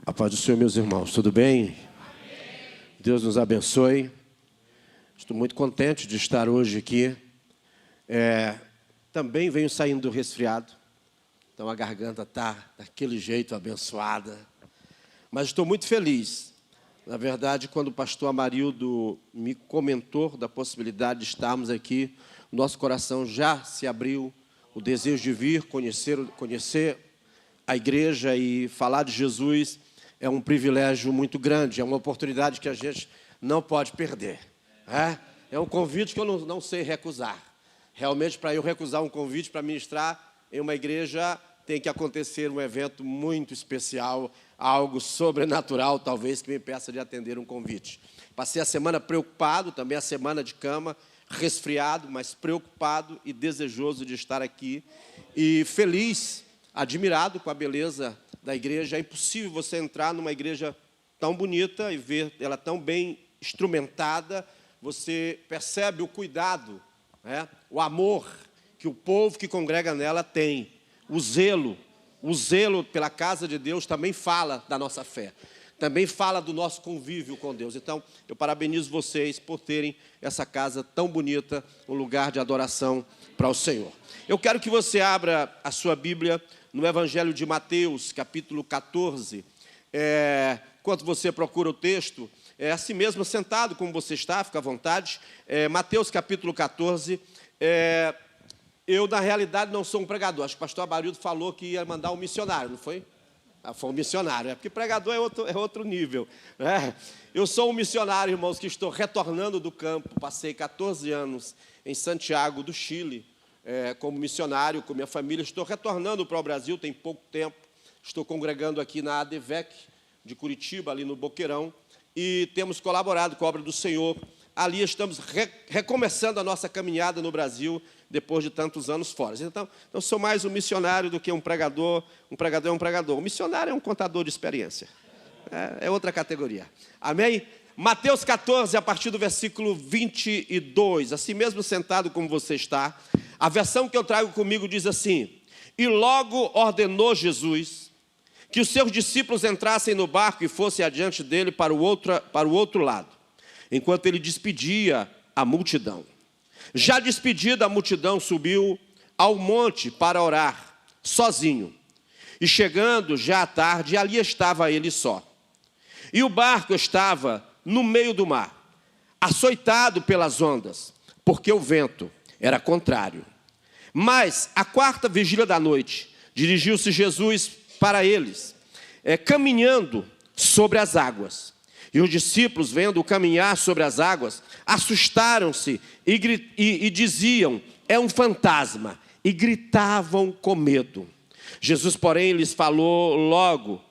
A paz do Senhor, meus irmãos, tudo bem? Amém. Deus nos abençoe. Estou muito contente de estar hoje aqui. Também venho saindo do resfriado, então a garganta está daquele jeito abençoada. Mas estou muito feliz. Na verdade, quando o pastor Amarildo me comentou da possibilidade de estarmos aqui, o nosso coração já se abriu, o desejo de vir, conhecer a igreja e falar de Jesus é um privilégio muito grande, é uma oportunidade que a gente não pode perder. É um convite que eu não sei recusar. Realmente, para eu recusar um convite para ministrar em uma igreja, tem que acontecer um evento muito especial, algo sobrenatural, talvez, que me impeça de atender um convite. Passei a semana preocupado, também a semana de cama, resfriado, mas preocupado e desejoso de estar aqui. E feliz, admirado com a beleza da igreja. É impossível você entrar numa igreja tão bonita e ver ela tão bem instrumentada. Você percebe o cuidado, o amor que o povo que congrega nela tem. O zelo pela casa de Deus também fala da nossa fé. Também fala do nosso convívio com Deus. Então, eu parabenizo vocês por terem essa casa tão bonita, um lugar de adoração para o Senhor. Eu quero que você abra a sua Bíblia no Evangelho de Mateus, capítulo 14. Enquanto você procura o texto, assim mesmo, sentado como você está, fica à vontade. Mateus, capítulo 14. Eu, na realidade, não sou um pregador. Acho que o pastor Amarildo falou que ia mandar um missionário, não foi? Foi um missionário, porque pregador é outro nível. Eu sou um missionário, irmãos, que estou retornando do campo. Passei 14 anos em Santiago do Chile, como missionário, com minha família. Estou retornando para o Brasil, tem pouco tempo. Estou congregando aqui na ADVEC de Curitiba, ali no Boqueirão, e temos colaborado com a obra do Senhor. Ali estamos recomeçando a nossa caminhada no Brasil, depois de tantos anos fora. Então, eu sou mais um missionário do que um pregador. Um pregador é um pregador. Um missionário é um contador de experiência. É outra categoria. Amém? Mateus 14, a partir do versículo 22. Assim mesmo sentado como você está. A versão que eu trago comigo diz assim: E logo ordenou Jesus que os seus discípulos entrassem no barco e fossem adiante dele para o outro lado, enquanto ele despedia a multidão. Já despedida, a multidão subiu ao monte para orar, sozinho. E chegando já à tarde, ali estava ele só. E o barco estava no meio do mar, açoitado pelas ondas, porque o vento era contrário. Mas, à quarta vigília da noite, dirigiu-se Jesus para eles, caminhando sobre as águas. E os discípulos, vendo-o caminhar sobre as águas, assustaram-se e diziam: é um fantasma, e gritavam com medo. Jesus, porém, lhes falou logo,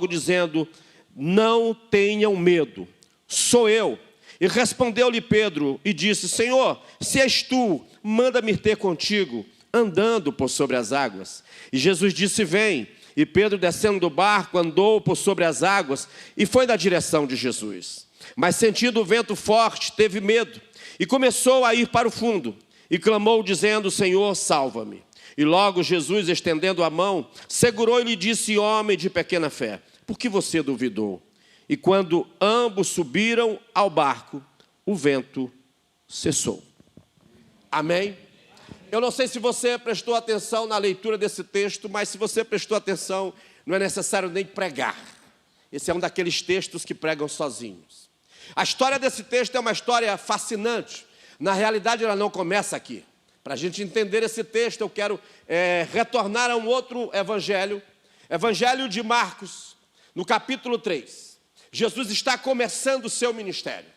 dizendo: não tenham medo, sou eu. E respondeu-lhe Pedro e disse: Senhor, se és tu, manda-me ter contigo, andando por sobre as águas. E Jesus disse: vem. E Pedro, descendo do barco, andou por sobre as águas e foi na direção de Jesus. Mas, sentindo o vento forte, teve medo e começou a ir para o fundo. E clamou, dizendo: Senhor, salva-me. E logo Jesus, estendendo a mão, segurou e lhe disse: homem de pequena fé, por que você duvidou? E quando ambos subiram ao barco, o vento cessou. Amém? Eu não sei se você prestou atenção na leitura desse texto, mas se você prestou atenção, não é necessário nem pregar. Esse é um daqueles textos que pregam sozinhos. A história desse texto é uma história fascinante. Na realidade, ela não começa aqui. Para a gente entender esse texto, eu quero retornar a um outro evangelho, Evangelho de Marcos, no capítulo 3. Jesus está começando o seu ministério.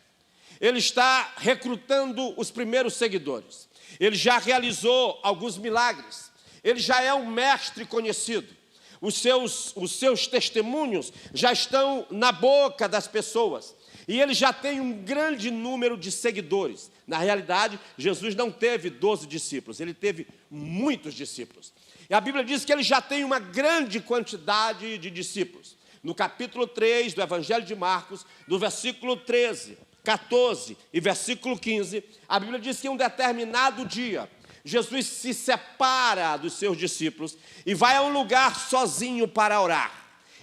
Ele está recrutando os primeiros seguidores. Ele já realizou alguns milagres. Ele já é um mestre conhecido. Os seus testemunhos já estão na boca das pessoas. E ele já tem um grande número de seguidores. Na realidade, Jesus não teve 12 discípulos. Ele teve muitos discípulos. E a Bíblia diz que ele já tem uma grande quantidade de discípulos. No capítulo 3 do Evangelho de Marcos, do versículo 13... 14 e versículo 15, a Bíblia diz que em um determinado dia, Jesus se separa dos seus discípulos e vai a um lugar sozinho para orar.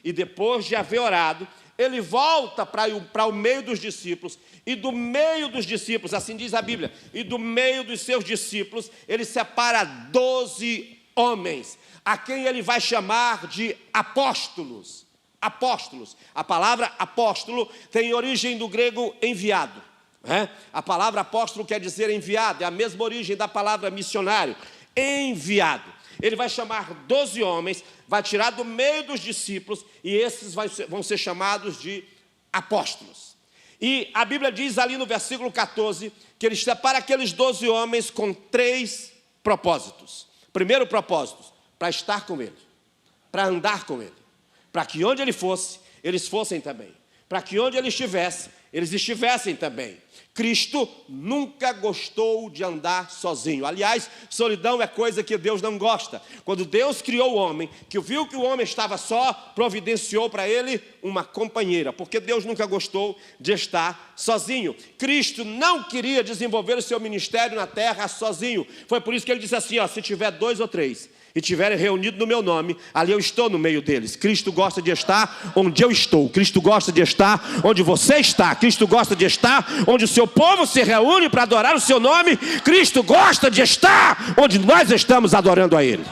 E depois de haver orado, ele volta para o meio dos discípulos, e do meio dos discípulos, assim diz a Bíblia, e do meio dos seus discípulos, ele separa 12 homens, a quem ele vai chamar de apóstolos. Apóstolos. A palavra apóstolo tem origem do grego enviado. A palavra apóstolo quer dizer enviado, é a mesma origem da palavra missionário, enviado. Ele vai chamar 12 homens, vai tirar do meio dos discípulos, e esses vão ser chamados de apóstolos. E a Bíblia diz ali no versículo 14, que ele separa aqueles 12 homens com 3 propósitos. Primeiro propósito, para estar com ele, para andar com ele, para que onde ele fosse, eles fossem também, para que onde ele estivesse, eles estivessem também. Cristo nunca gostou de andar sozinho. Aliás, solidão é coisa que Deus não gosta. Quando Deus criou o homem, que viu que o homem estava só, providenciou para ele uma companheira, porque Deus nunca gostou de estar sozinho. Cristo não queria desenvolver o seu ministério na terra sozinho. Foi por isso que ele disse assim, se tiver 2 ou 3 e estiverem reunidos no meu nome, ali eu estou no meio deles. Cristo gosta de estar onde eu estou. Cristo gosta de estar onde você está. Cristo gosta de estar onde o seu povo se reúne para adorar o seu nome. Cristo gosta de estar onde nós estamos adorando a Ele.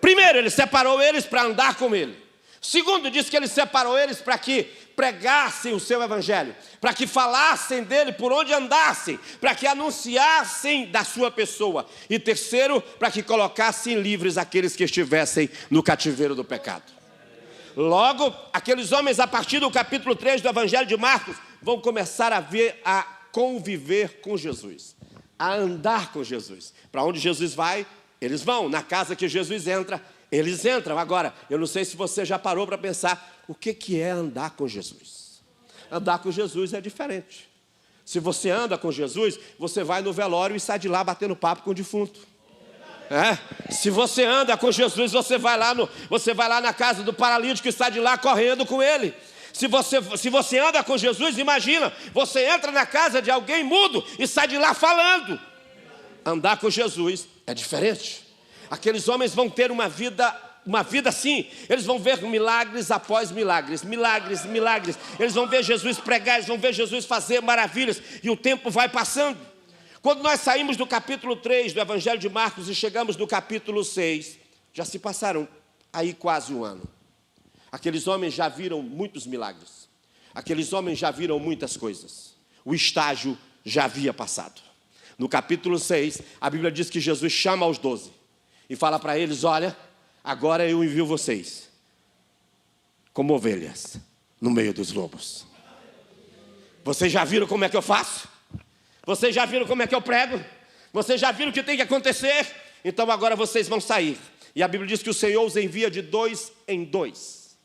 Primeiro, Ele separou eles para andar com Ele. Segundo, diz que Ele separou eles para que pregassem o seu evangelho, para que falassem dele por onde andassem, para que anunciassem da sua pessoa. E terceiro, para que colocassem livres aqueles que estivessem no cativeiro do pecado. Logo, aqueles homens, a partir do capítulo 3 do Evangelho de Marcos, vão começar a conviver com Jesus, a andar com Jesus. Para onde Jesus vai, eles vão. Na casa que Jesus entra, eles entram. Agora, eu não sei se você já parou para pensar o que é andar com Jesus. Andar com Jesus é diferente. Se você anda com Jesus, você vai no velório e sai de lá batendo papo com o defunto. Se você anda com Jesus, você vai lá na casa do paralítico e sai de lá correndo com ele. Se você anda com Jesus, imagina, você entra na casa de alguém mudo e sai de lá falando. Andar com Jesus é diferente. Aqueles homens vão ter uma vida assim, eles vão ver milagres após milagres, milagres, milagres. Eles vão ver Jesus pregar, eles vão ver Jesus fazer maravilhas, e o tempo vai passando. Quando nós saímos do capítulo 3 do Evangelho de Marcos e chegamos no capítulo 6, já se passaram aí quase um ano. Aqueles homens já viram muitos milagres, aqueles homens já viram muitas coisas, o estágio já havia passado. No capítulo 6, a Bíblia diz que Jesus chama aos 12 e fala para eles: olha, agora eu envio vocês como ovelhas no meio dos lobos. Vocês já viram como é que eu faço? Vocês já viram como é que eu prego? Vocês já viram o que tem que acontecer? Então agora vocês vão sair. E a Bíblia diz que o Senhor os envia de 2 em 2.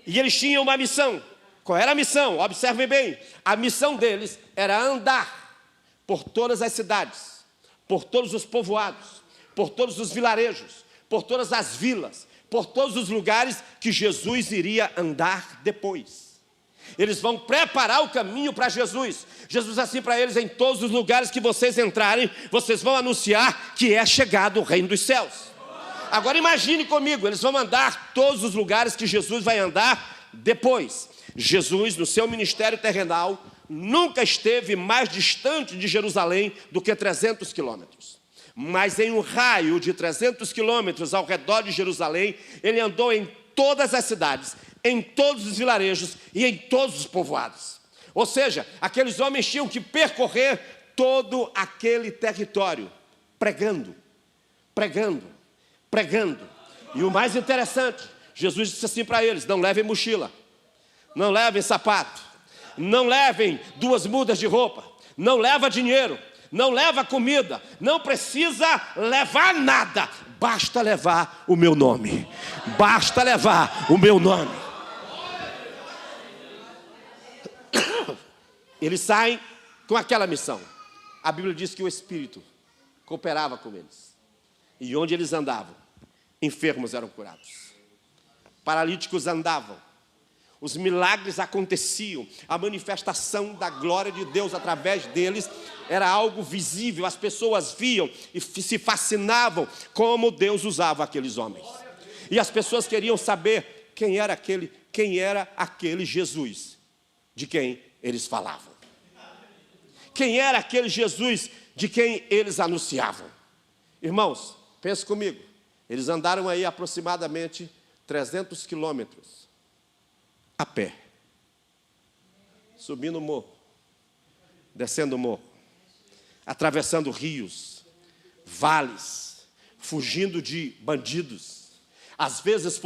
E eles tinham uma missão. Qual era a missão? Observem bem. A missão deles era andar por todas as cidades, por todos os povoados, por todos os vilarejos, por todas as vilas, por todos os lugares que Jesus iria andar depois. Eles vão preparar o caminho para Jesus. Jesus assim para eles: em todos os lugares que vocês entrarem, vocês vão anunciar que é chegado o reino dos céus. Agora imagine comigo, eles vão andar todos os lugares que Jesus vai andar depois. Jesus, no seu ministério terrenal, nunca esteve mais distante de Jerusalém do que 300 quilômetros. Mas em um raio de 300 quilômetros ao redor de Jerusalém, ele andou em todas as cidades, em todos os vilarejos e em todos os povoados. Ou seja, aqueles homens tinham que percorrer todo aquele território, pregando, pregando, pregando. E o mais interessante, Jesus disse assim para eles: não levem mochila, não levem sapato, não levem 2 mudas de roupa, não leva dinheiro, não leva comida, não precisa levar nada, basta levar o meu nome, basta levar o meu nome. Eles saem com aquela missão. A Bíblia diz que o Espírito cooperava com eles, e onde eles andavam, enfermos eram curados, paralíticos andavam, os milagres aconteciam, a manifestação da glória de Deus através deles era algo visível, as pessoas viam e se fascinavam como Deus usava aqueles homens. E as pessoas queriam saber quem era aquele Jesus de quem eles falavam. Quem era aquele Jesus de quem eles anunciavam. Irmãos, pense comigo, eles andaram aí aproximadamente 300 quilômetros a pé, subindo o morro, descendo o morro, atravessando rios, vales, fugindo de bandidos. Às vezes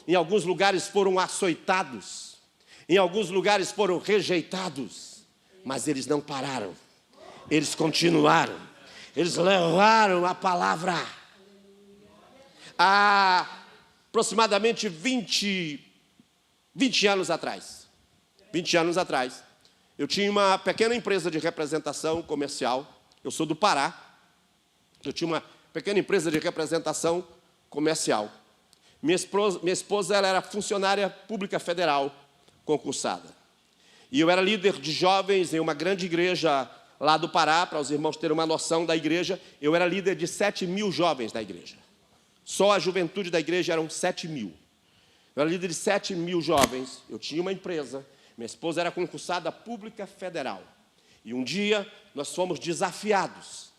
em alguns lugares foram açoitados, em alguns lugares foram rejeitados, mas eles não pararam, eles continuaram, eles levaram a palavra. Há aproximadamente 20 anos atrás, eu tinha uma pequena empresa de representação comercial. Eu sou do Pará. Eu tinha uma pequena empresa de representação comercial. Minha esposa ela era funcionária pública federal concursada. E eu era líder de jovens em uma grande igreja lá do Pará. Para os irmãos terem uma noção da igreja, eu era líder de 7.000 jovens da igreja. Só a juventude da igreja eram 7.000. Eu era líder de 7.000 jovens, eu tinha uma empresa, minha esposa era concursada pública federal. E um dia nós fomos desafiados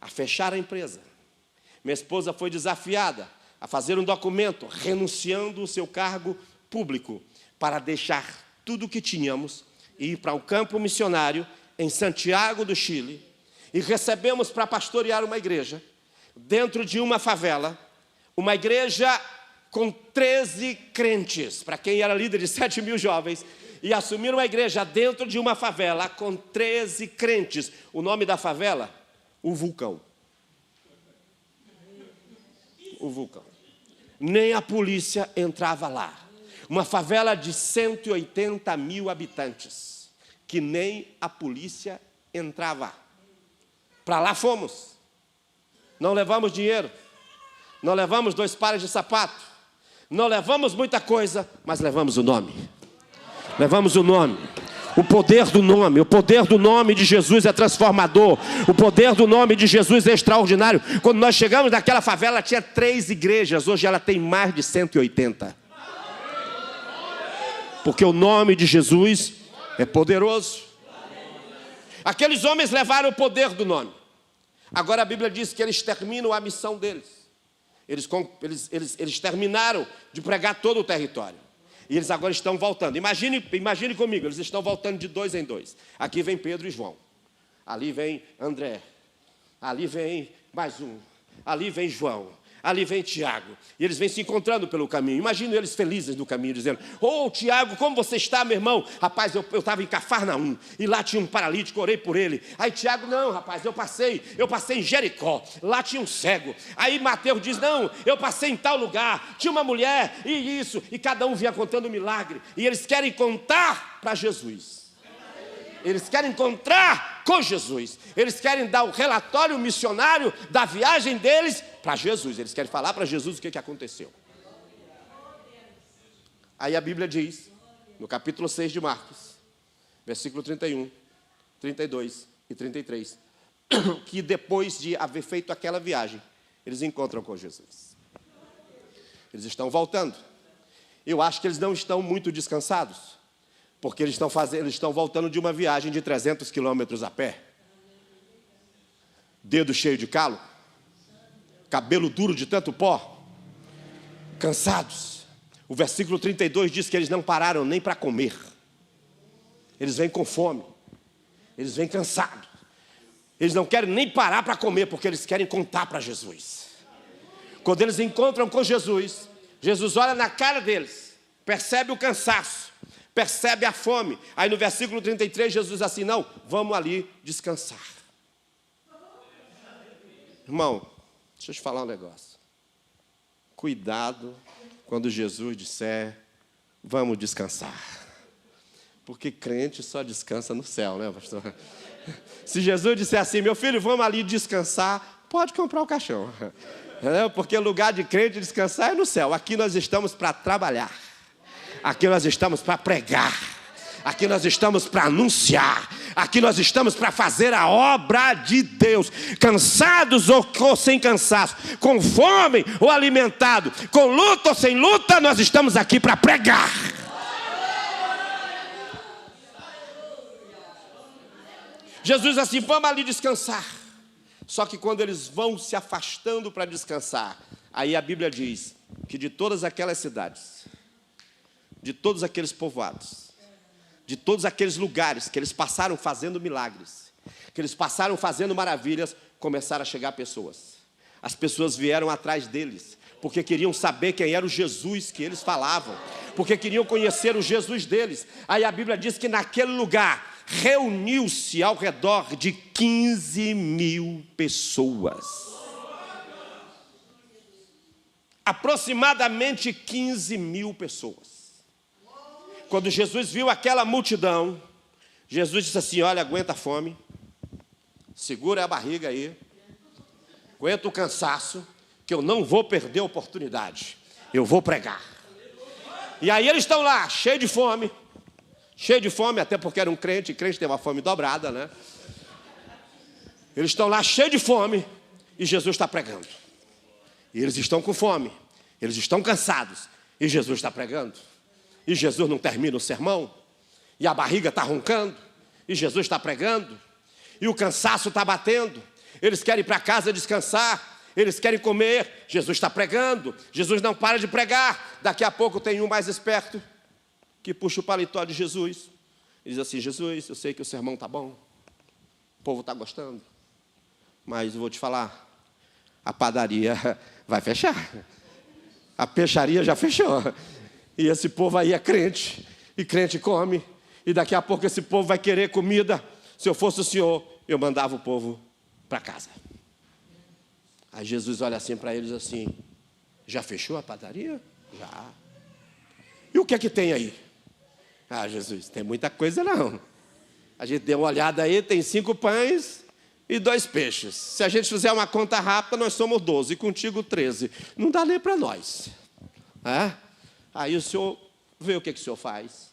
a fechar a empresa. Minha esposa foi desafiada a fazer um documento renunciando o seu cargo público para deixar tudo o que tínhamos e ir para um campo missionário em Santiago do Chile. E recebemos para pastorear uma igreja dentro de uma favela, uma igreja com 13 crentes, para quem era líder de 7.000 jovens, e assumir uma igreja dentro de uma favela com 13 crentes. O nome da favela? O Vulcão. O Vulcão. Nem a polícia entrava lá. Uma favela de 180.000 habitantes, que nem a polícia entrava. Para lá fomos. Não levamos dinheiro, não levamos 2 pares de sapato, não levamos muita coisa, mas levamos o nome. Levamos o nome. O poder do nome de Jesus é transformador. O poder do nome de Jesus é extraordinário. Quando nós chegamos naquela favela, tinha 3 igrejas. Hoje ela tem mais de 180. Porque o nome de Jesus é poderoso. Aqueles homens levaram o poder do nome. Agora a Bíblia diz que eles terminam a missão deles. Eles terminaram de pregar todo o território. E eles agora estão voltando. Imagine comigo, eles estão voltando de 2 em 2. Aqui vem Pedro e João. Ali vem André. Ali vem mais um. Ali vem João. Ali vem Tiago. E eles vêm se encontrando pelo caminho. Imagino eles felizes no caminho, dizendo: "Ô, Tiago, como você está, meu irmão?" "Rapaz, eu estava em Cafarnaum. E lá tinha um paralítico, orei por ele." Aí Tiago: "Não, rapaz, eu passei em Jericó. Lá tinha um cego." Aí Mateus diz: "Não, eu passei em tal lugar. Tinha uma mulher e isso." E cada um vinha contando um milagre. E eles querem contar para Jesus. Eles querem encontrar com Jesus. Eles querem dar o relatório missionário da viagem deles para Jesus. Eles querem falar para Jesus o que aconteceu. Aí a Bíblia diz, no capítulo 6 de Marcos, versículo 31, 32 e 33, que depois de haver feito aquela viagem, eles encontram com Jesus. Eles estão voltando. Eu acho que eles não estão muito descansados, porque eles estão voltando de uma viagem de 300 quilômetros a pé. Dedo cheio de calo, cabelo duro de tanto pó, cansados. O versículo 32 diz que eles não pararam nem para comer. Eles vêm com fome, eles vêm cansados. Eles não querem nem parar para comer, porque eles querem contar para Jesus. Quando eles encontram com Jesus, Jesus olha na cara deles, percebe o cansaço, percebe a fome. Aí no versículo 33, Jesus diz assim: "Não, vamos ali descansar." Irmão, deixa eu te falar um negócio. Cuidado quando Jesus disser: "Vamos descansar." Porque crente só descansa no céu, né, pastor? Se Jesus disser assim: "Meu filho, vamos ali descansar", pode comprar o caixão. Porque o lugar de crente descansar é no céu. Aqui nós estamos para trabalhar. Aqui nós estamos para pregar. Aqui nós estamos para anunciar. Aqui nós estamos para fazer a obra de Deus. Cansados ou sem cansaço, com fome ou alimentado, com luta ou sem luta, nós estamos aqui para pregar. Jesus assim, vamos ali descansar. Só que quando eles vão se afastando para descansar, aí a Bíblia diz que de todas aquelas cidades, de todos aqueles povoados, de todos aqueles lugares que eles passaram fazendo milagres, que eles passaram fazendo maravilhas, começaram a chegar pessoas. As pessoas vieram atrás deles, porque queriam saber quem era o Jesus que eles falavam, porque queriam conhecer o Jesus deles. Aí a Bíblia diz que naquele lugar reuniu-se ao redor de 15 mil pessoas. Aproximadamente 15 mil pessoas. Quando Jesus viu aquela multidão, Jesus disse assim, olha, aguenta a fome, segura a barriga aí, aguenta o cansaço, que eu não vou perder a oportunidade, eu vou pregar. E aí eles estão lá, cheios de fome, até porque era um crente, crente tem uma fome dobrada, né? Eles estão lá cheios de fome, e Jesus está pregando. E eles estão com fome, eles estão cansados, e Jesus está pregando. E Jesus não termina o sermão, e a barriga está roncando, e Jesus está pregando, e o cansaço está batendo, eles querem ir para casa descansar, eles querem comer, Jesus está pregando, Jesus não para de pregar. Daqui a pouco tem um mais esperto, que puxa o paletó de Jesus, e diz assim, Jesus, eu sei que o sermão está bom, o povo está gostando, mas eu vou te falar, a padaria vai fechar, a peixaria já fechou, e esse povo aí é crente, e crente come, e daqui a pouco esse povo vai querer comida. Se eu fosse o Senhor, eu mandava o povo para casa. Aí Jesus olha assim para eles assim, já fechou a padaria? Já. E o que é que tem aí? Ah, Jesus, tem muita coisa não. A gente deu uma olhada aí, tem 5 pães e 2 peixes. Se a gente fizer uma conta rápida, nós somos 12, e contigo 13. Não dá nem para nós. É? Aí o Senhor vê o que o Senhor faz.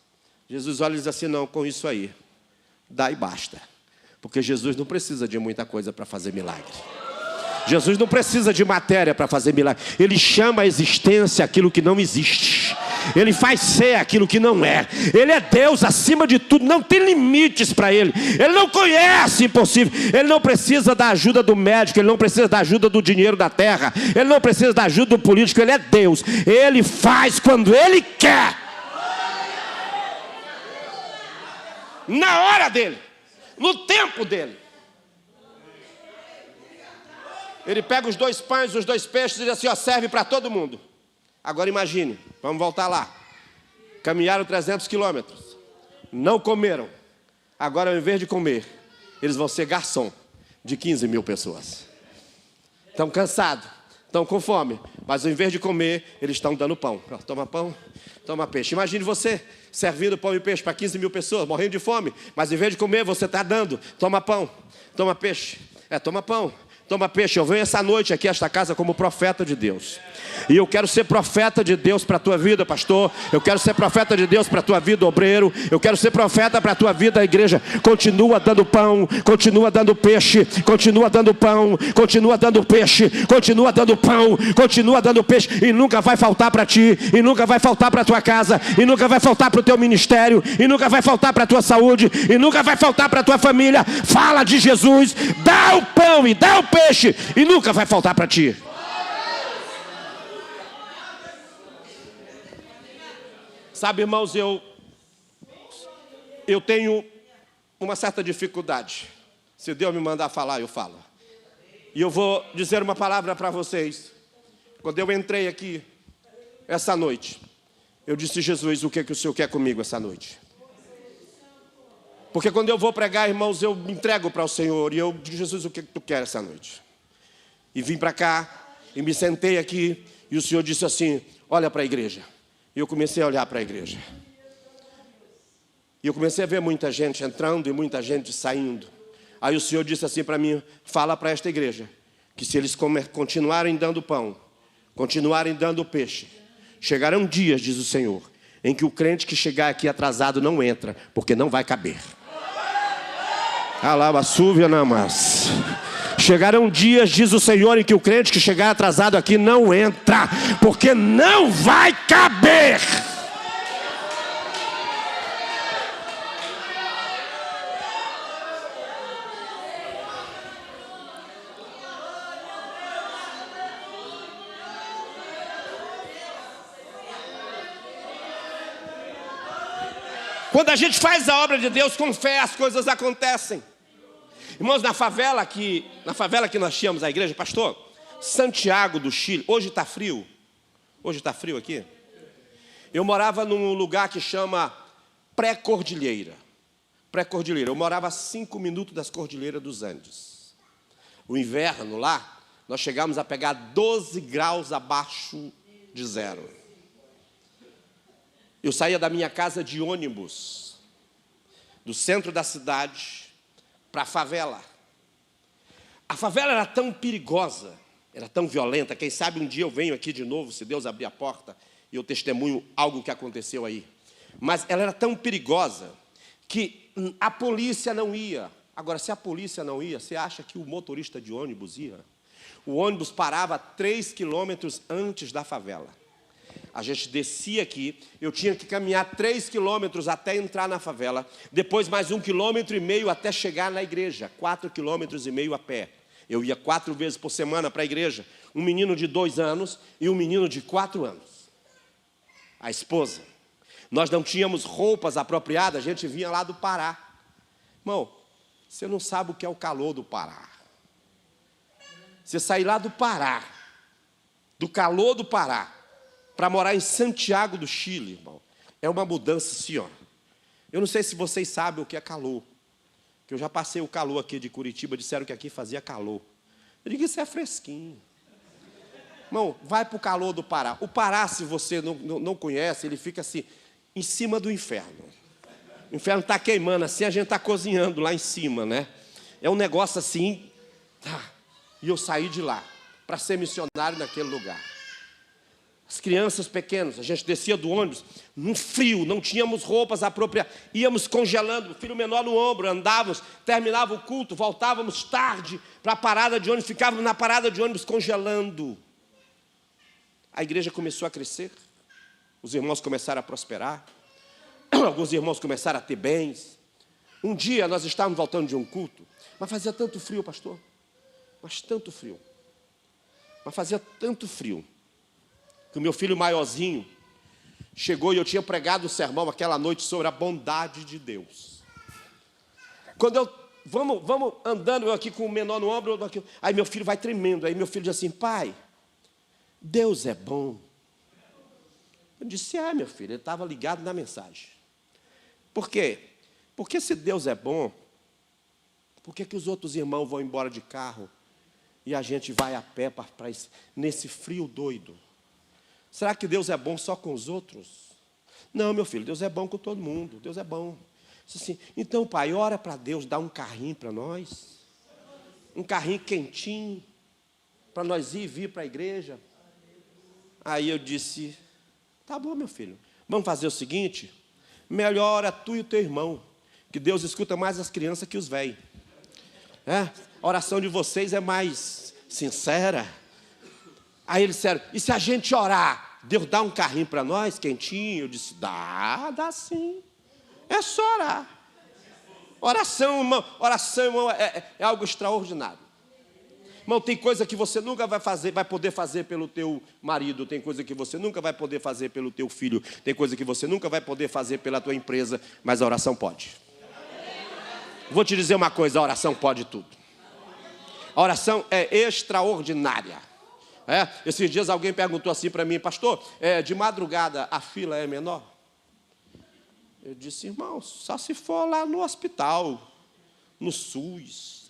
Jesus olha e diz assim, não, com isso aí, dá e basta. Porque Jesus não precisa de muita coisa para fazer milagre. Jesus não precisa de matéria para fazer milagre. Ele chama a existência aquilo que não existe. Ele faz ser aquilo que não é. Ele é Deus acima de tudo, não tem limites para Ele. Ele não conhece impossível. Ele não precisa da ajuda do médico, Ele não precisa da ajuda do dinheiro da terra, Ele não precisa da ajuda do político, Ele é Deus. Ele faz quando Ele quer. Na hora dEle, no tempo dEle. Ele pega os 2 pães, os 2 peixes e diz assim, ó, serve para todo mundo. Agora imagine, vamos voltar lá. Caminharam 300 quilômetros, não comeram. Agora, ao invés de comer, eles vão ser garçom de 15 mil pessoas. Estão cansados, estão com fome, mas ao invés de comer, eles estão dando pão. Toma pão, toma peixe. Imagine você servindo pão e peixe para 15 mil pessoas, morrendo de fome, mas ao invés de comer, você está dando. Toma pão, toma peixe. Toma pão, toma peixe. Eu venho essa noite aqui a esta casa como profeta de Deus. E eu quero ser profeta de Deus para a tua vida, pastor. Eu quero ser profeta de Deus para a tua vida, obreiro. Eu quero ser profeta para a tua vida, igreja. Continua dando pão, continua dando peixe, continua dando pão, continua dando peixe, continua dando pão, continua dando peixe. E nunca vai faltar para ti, e nunca vai faltar para a tua casa, e nunca vai faltar para o teu ministério, e nunca vai faltar para a tua saúde, e nunca vai faltar para a tua família. Fala de Jesus, dá o pão e dá o peixe, e nunca vai faltar para ti. Sabe, irmãos, eu tenho uma certa dificuldade. Se Deus me mandar falar, eu falo. E eu vou dizer uma palavra para vocês. Quando eu entrei aqui, essa noite, eu disse, Jesus, o que o Senhor quer comigo essa noite? Porque quando eu vou pregar, irmãos, eu me entrego para o Senhor. E eu digo, Jesus, o que tu quer essa noite? E vim para cá, e me sentei aqui, e o Senhor disse assim, olha para a igreja. E eu comecei a olhar para a igreja. E eu comecei a ver muita gente entrando e muita gente saindo. Aí o Senhor disse assim para mim, fala para esta igreja, que se eles continuarem dando pão, continuarem dando peixe, chegarão dias, diz o Senhor, em que o crente que chegar aqui atrasado não entra, porque não vai caber. Alaba, súvia, namas. Chegarão dias, diz o Senhor, em que o crente que chegar atrasado aqui não entra, porque não vai caber. Quando a gente faz a obra de Deus com fé, as coisas acontecem. Irmãos, na favela que nós tínhamos a igreja, pastor, Santiago do Chile, hoje está frio. Hoje está frio aqui. Eu morava num lugar que chama Pré-Cordilheira. Pré-Cordilheira. Eu morava a 5 minutos das Cordilheiras dos Andes. O inverno lá, nós chegamos a pegar 12 graus abaixo de zero. Eu saía da minha casa de ônibus, do centro da cidade, para a favela. A favela era tão perigosa, era tão violenta. Quem sabe um dia eu venho aqui de novo, se Deus abrir a porta, e eu testemunho algo que aconteceu aí. Mas ela era tão perigosa que a polícia não ia. Agora, se a polícia não ia, você acha que o motorista de ônibus ia? O ônibus parava 3 quilômetros antes da favela. A gente descia aqui, eu tinha que caminhar 3 quilômetros até entrar na favela, depois mais 1,5 quilômetros até chegar na igreja, 4,5 quilômetros a pé. Eu ia 4 vezes por semana para a igreja, um menino de 2 anos e um menino de 4 anos. A esposa. Nós não tínhamos roupas apropriadas, a gente vinha lá do Pará. Irmão, você não sabe o que é o calor do Pará. Você sair lá do Pará, do calor do Pará, para morar em Santiago do Chile, irmão, é uma mudança assim, ó. Eu não sei se vocês sabem o que é calor, que eu já passei o calor aqui de Curitiba, disseram que aqui fazia calor. Eu digo, isso é fresquinho. Irmão, vai para o calor do Pará. O Pará, se você não conhece, ele fica assim, em cima do inferno. O inferno está queimando, assim a gente está cozinhando lá em cima, né? É um negócio assim, tá. E eu saí de lá, para ser missionário naquele lugar. As crianças pequenas, a gente descia do ônibus, no frio, não tínhamos roupas apropriadas, íamos congelando, o filho menor no ombro, andávamos, terminava o culto, voltávamos tarde para a parada de ônibus, ficávamos na parada de ônibus congelando. A igreja começou a crescer, os irmãos começaram a prosperar, alguns irmãos começaram a ter bens. Um dia nós estávamos voltando de um culto, mas fazia tanto frio, pastor, mas tanto frio, mas fazia tanto frio, que o meu filho maiorzinho chegou e eu tinha pregado o sermão aquela noite sobre a bondade de Deus. Quando eu, vamos andando, eu aqui com o menor no ombro, aí meu filho vai tremendo, aí meu filho diz assim, pai, Deus é bom. Eu disse, meu filho, ele estava ligado na mensagem. Por quê? Porque se Deus é bom, por que os outros irmãos vão embora de carro e a gente vai a pé nesse frio doido? Será que Deus é bom só com os outros? Não, meu filho, Deus é bom com todo mundo. Deus é bom. Assim, então, pai, ora para Deus dar um carrinho para nós. Um carrinho quentinho, para nós ir e vir para a igreja. Aí eu disse, tá bom, meu filho. Vamos fazer o seguinte, melhora tu e o teu irmão, que Deus escuta mais as crianças que os velhos. A oração de vocês é mais sincera. Aí eles disseram, e se a gente orar, Deus dá um carrinho para nós, quentinho? Eu disse, dá sim. É só orar. Oração, irmão, é algo extraordinário. Irmão, tem coisa que você nunca vai poder fazer pelo teu marido, tem coisa que você nunca vai poder fazer pelo teu filho, tem coisa que você nunca vai poder fazer pela tua empresa, mas a oração pode. Vou te dizer uma coisa, a oração pode tudo. A oração é extraordinária. Esses dias alguém perguntou assim para mim, pastor, de madrugada a fila é menor? Eu disse, irmão, só se for lá no hospital, no SUS,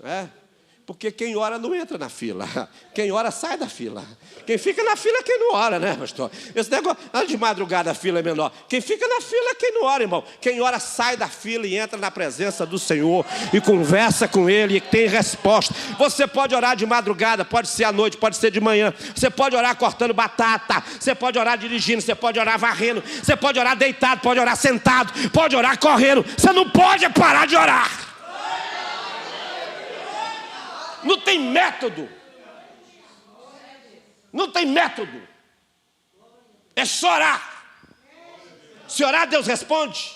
Porque quem ora não entra na fila. Quem ora sai da fila. Quem fica na fila é quem não ora, né, pastor? Esse negócio, de madrugada a fila é menor. Quem fica na fila é quem não ora, irmão. Quem ora sai da fila e entra na presença do Senhor e conversa com Ele e tem resposta. Você pode orar de madrugada, pode ser à noite, pode ser de manhã. Você pode orar cortando batata. Você pode orar dirigindo, você pode orar varrendo. Você pode orar deitado, pode orar sentado, pode orar correndo. Você não pode parar de orar. Não tem método. Não tem método. É só orar. Se orar, Deus responde.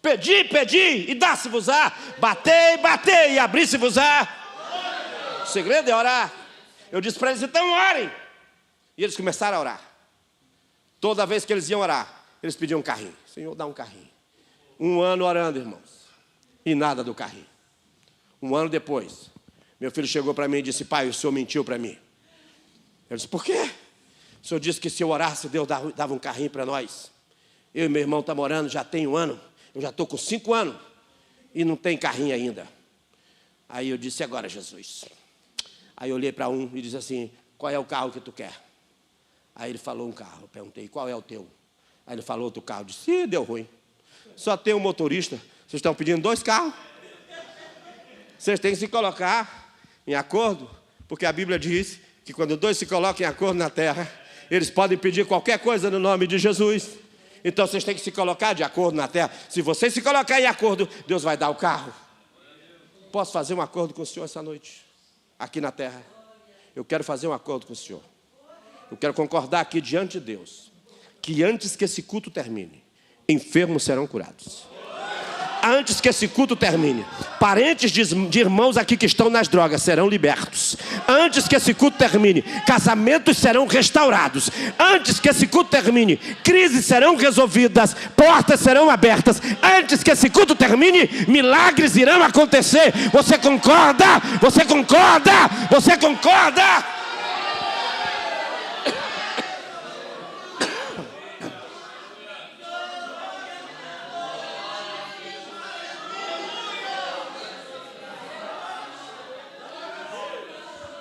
Pedir, pedir, e dá-se-vos-á. Batei, batei, e abrir-se-vos-á. O segredo é orar. Eu disse para eles, então orem. E eles começaram a orar. Toda vez que eles iam orar, eles pediam um carrinho. Senhor, dá um carrinho. 1 ano orando, irmãos. E nada do carrinho. 1 ano depois, meu filho chegou para mim e disse, pai, o senhor mentiu para mim. Eu disse, por quê? O senhor disse que se eu orasse, Deus dava um carrinho para nós. Eu e meu irmão estamos orando, já tem 1 ano. Eu já estou com 5 anos. E não tem carrinho ainda. Aí eu disse, agora, Jesus. Aí eu olhei para um e disse assim, qual é o carro que tu quer? Aí ele falou um carro. Eu perguntei, qual é o teu? Aí ele falou outro carro. Eu disse, ih, deu ruim. Só tem um motorista. Vocês estão pedindo 2 carros? Vocês têm que se colocar em acordo, porque a Bíblia diz que quando 2 se colocam em acordo na terra, eles podem pedir qualquer coisa no nome de Jesus. Então vocês têm que se colocar de acordo na terra. Se vocês se colocarem em acordo, Deus vai dar o carro. Posso fazer um acordo com o senhor essa noite? Aqui na terra. Eu quero fazer um acordo com o senhor. Eu quero concordar aqui diante de Deus, que antes que esse culto termine, enfermos serão curados. Antes que esse culto termine, parentes de irmãos aqui que estão nas drogas serão libertos. Antes que esse culto termine, casamentos serão restaurados. Antes que esse culto termine, crises serão resolvidas, portas serão abertas. Antes que esse culto termine, milagres irão acontecer. Você concorda? Você concorda? Você concorda?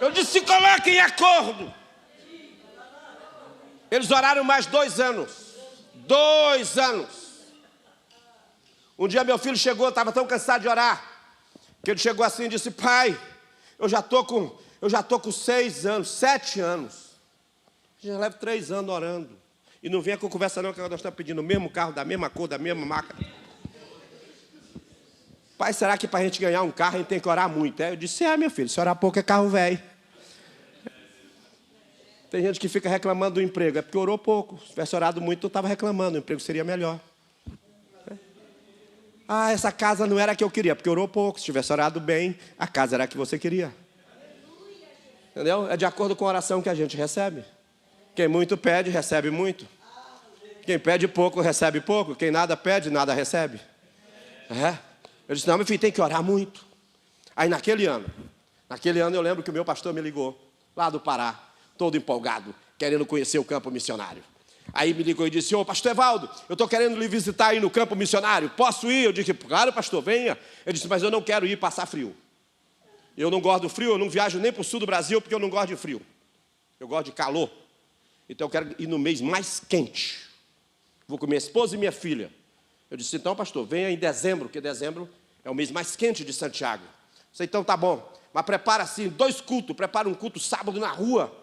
Eu disse, se coloquem em acordo. Eles oraram mais 2 anos. 2 anos. Um dia meu filho chegou, estava tão cansado de orar, que ele chegou assim e disse, pai, eu já estou com 6 anos, 7 anos. Já levo 3 anos orando. E não venha com conversa não, que nós estamos pedindo o mesmo carro, da mesma cor, da mesma marca. Pai, será que para a gente ganhar um carro a gente tem que orar muito? Eu disse, meu filho, se orar pouco é carro velho. Tem gente que fica reclamando do emprego, é porque orou pouco. Se tivesse orado muito, eu estava reclamando, o emprego seria melhor. Ah, essa casa não era a que eu queria, porque orou pouco. Se tivesse orado bem, a casa era a que você queria. Entendeu? É de acordo com a oração que a gente recebe. Quem muito pede, recebe muito. Quem pede pouco, recebe pouco. Quem nada pede, nada recebe. Eu disse, não, meu filho, tem que orar muito. Aí naquele ano eu lembro que o meu pastor me ligou, lá do Pará, todo empolgado, querendo conhecer o campo missionário. Aí me ligou e disse, pastor Evaldo, eu estou querendo lhe visitar aí no campo missionário, posso ir? Eu disse, claro, pastor, venha. Ele disse, mas eu não quero ir passar frio. Eu não gosto do frio, eu não viajo nem para o sul do Brasil, porque eu não gosto de frio. Eu gosto de calor. Então eu quero ir no mês mais quente. Vou com minha esposa e minha filha. Eu disse, então, pastor, venha em dezembro, porque dezembro é o mês mais quente de Santiago. Eu disse, então tá bom, mas prepara assim, 2 cultos, prepara um culto sábado na rua.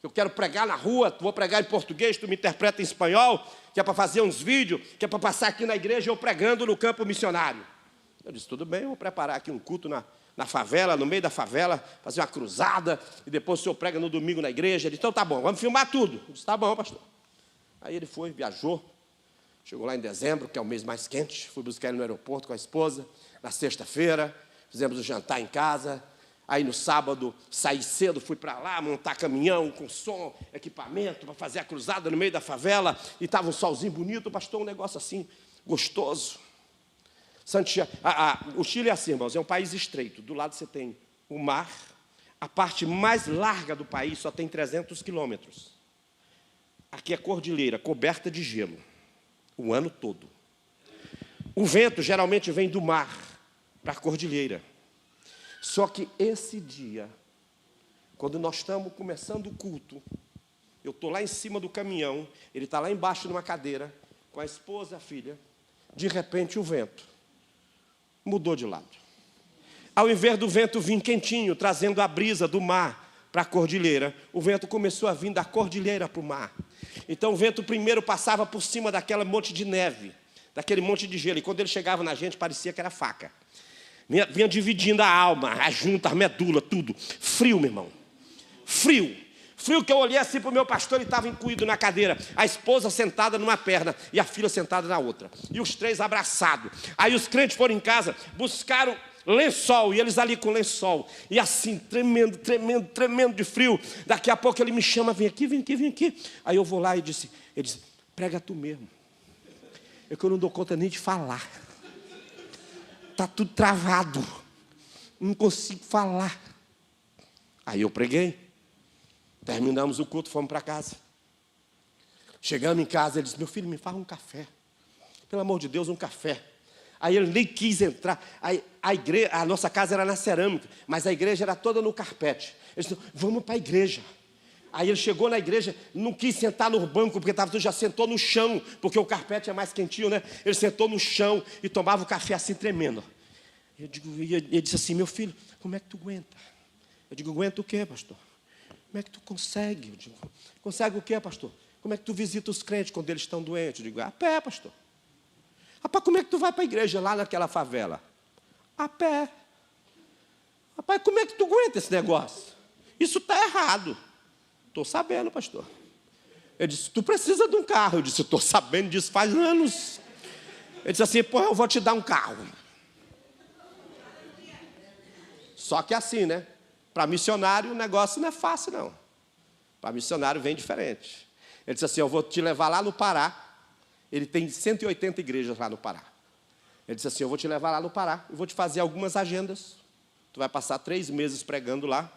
Eu quero pregar na rua, vou pregar em português, tu me interpreta em espanhol, que é para fazer uns vídeos, que é para passar aqui na igreja eu pregando no campo missionário. Eu disse, tudo bem, eu vou preparar aqui um culto na favela, no meio da favela, fazer uma cruzada, e depois o senhor prega no domingo na igreja. Ele disse, então tá bom, vamos filmar tudo. Eu disse, tá bom, pastor. Aí ele foi, viajou, chegou lá em dezembro, que é o mês mais quente, fui buscar ele no aeroporto com a esposa, na sexta-feira, fizemos o jantar em casa. Aí no sábado, saí cedo, fui para lá, montar caminhão com som, equipamento, para fazer a cruzada no meio da favela. E estava um solzinho bonito, pastor, um negócio assim, gostoso. Santiago, o Chile é assim, irmãos, é um país estreito. Do lado você tem o mar, a parte mais larga do país só tem 300 quilômetros. Aqui é cordilheira, coberta de gelo, o ano todo. O vento geralmente vem do mar para a cordilheira. Só que esse dia, quando nós estamos começando o culto, eu estou lá em cima do caminhão, ele está lá embaixo numa cadeira, com a esposa e a filha. De repente o vento mudou de lado. Ao invés do vento vir quentinho, trazendo a brisa do mar para a cordilheira, o vento começou a vir da cordilheira para o mar. Então o vento primeiro passava por cima daquele monte de neve, daquele monte de gelo, e quando ele chegava na gente, parecia que era faca. Vinha dividindo a alma, a junta, a medula, tudo. Frio, meu irmão. Frio. Frio que eu olhei assim para o meu pastor, ele estava encolhido na cadeira. A esposa sentada numa perna e a filha sentada na outra. E os três abraçados. Aí os crentes foram em casa, buscaram lençol, e eles ali com lençol. E assim, tremendo, tremendo, tremendo de frio. Daqui a pouco ele me chama, vem aqui, vem aqui, vem aqui. Aí eu vou lá e ele disse, prega tu mesmo. É que eu não dou conta nem de falar. Está tudo travado. Não consigo falar. Aí eu preguei. Terminamos o culto, fomos para casa. Chegamos em casa, ele disse, meu filho, me faz um café. Pelo amor de Deus, um café. Aí ele nem quis entrar. Aí a nossa casa era na cerâmica, mas a igreja era toda no carpete. Ele disse, vamos para a igreja. Aí ele chegou na igreja, não quis sentar no banco, porque já sentou no chão, porque o carpete é mais quentinho, né? Ele sentou no chão e tomava o café assim, tremendo. Ele disse assim, meu filho, como é que tu aguenta? Eu digo, aguenta o quê, pastor? Como é que tu consegue? Eu digo, consegue o quê, pastor? Como é que tu visita os crentes quando eles estão doentes? Eu digo, a pé, pastor. Rapaz, como é que tu vai para a igreja lá naquela favela? A pé. Rapaz, como é que tu aguenta esse negócio? Isso está errado. Estou sabendo, pastor. Ele disse, tu precisa de um carro. Eu disse, estou sabendo disso faz anos. Ele disse assim, pô, eu vou te dar um carro. Só que assim, né? Para missionário o negócio não é fácil, não. Para missionário vem diferente. Ele disse assim, eu vou te levar lá no Pará. Ele tem 180 igrejas lá no Pará. Ele disse assim, eu vou te levar lá no Pará e vou te fazer algumas agendas. Tu vai passar 3 meses pregando lá.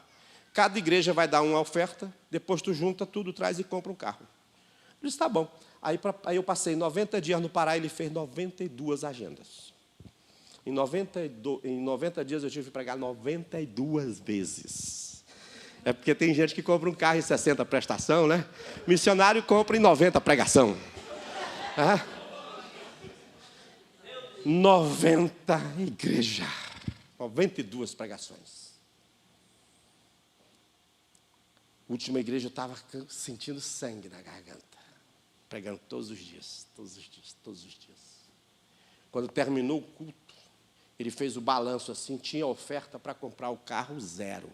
Cada igreja vai dar uma oferta, depois tu junta tudo, traz e compra um carro. Ele disse, tá bom. Aí eu passei 90 dias no Pará e ele fez 92 agendas. Em 90 dias eu tive que pregar 92 vezes. É porque tem gente que compra um carro em 60 prestação, né? Missionário compra em 90 pregação. 90 igreja, 92 pregações. Última igreja eu estava sentindo sangue na garganta, pregando todos os dias, todos os dias, todos os dias. Quando terminou o culto, ele fez o balanço assim, tinha oferta para comprar o carro 0.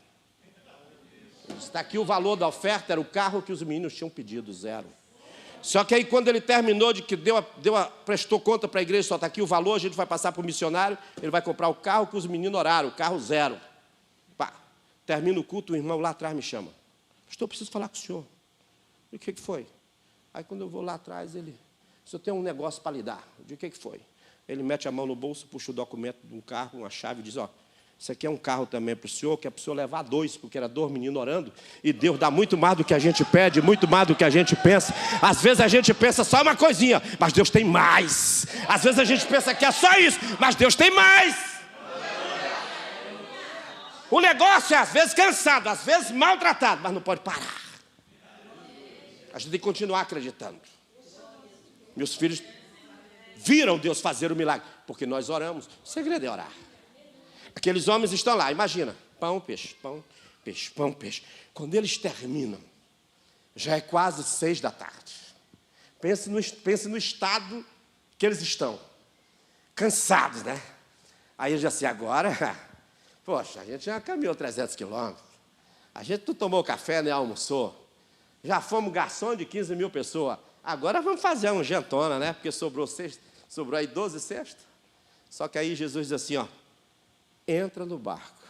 Está aqui o valor da oferta, era o carro que os meninos tinham pedido, 0. Só que aí quando ele terminou de que prestou conta para a igreja, só está aqui o valor, a gente vai passar para o missionário, ele vai comprar o carro que os meninos oraram, o carro 0. Pá, termina o culto, o irmão lá atrás me chama. Pastor, eu preciso falar com o senhor. E o que foi? Aí quando eu vou lá atrás, ele, o senhor tem um negócio para lhe dar. Eu digo, o que foi? Ele mete a mão no bolso, puxa o documento de um carro, uma chave, e diz, ó, isso aqui é um carro também para o senhor, que é para o senhor levar 2, porque era 2 meninos orando, e Deus dá muito mais do que a gente pede, muito mais do que a gente pensa. Às vezes a gente pensa só uma coisinha, mas Deus tem mais. Às vezes a gente pensa que é só isso, mas Deus tem mais. O negócio é às vezes cansado, às vezes maltratado, mas não pode parar. A gente tem que continuar acreditando. Meus filhos viram Deus fazer o milagre, porque nós oramos. O segredo é orar. Aqueles homens estão lá, imagina, pão, peixe, pão, peixe, pão, peixe. Quando eles terminam, já é quase 6 da tarde. Pense no estado que eles estão, cansados, né? Aí eles dizem assim, agora, poxa, a gente já caminhou 300 quilômetros, a gente não tomou café, nem almoçou, já fomos garçom de 15 mil pessoas, agora vamos fazer um jantona, né? Porque sobrou aí 12 cestas. Só que aí Jesus diz assim, ó, entra no barco,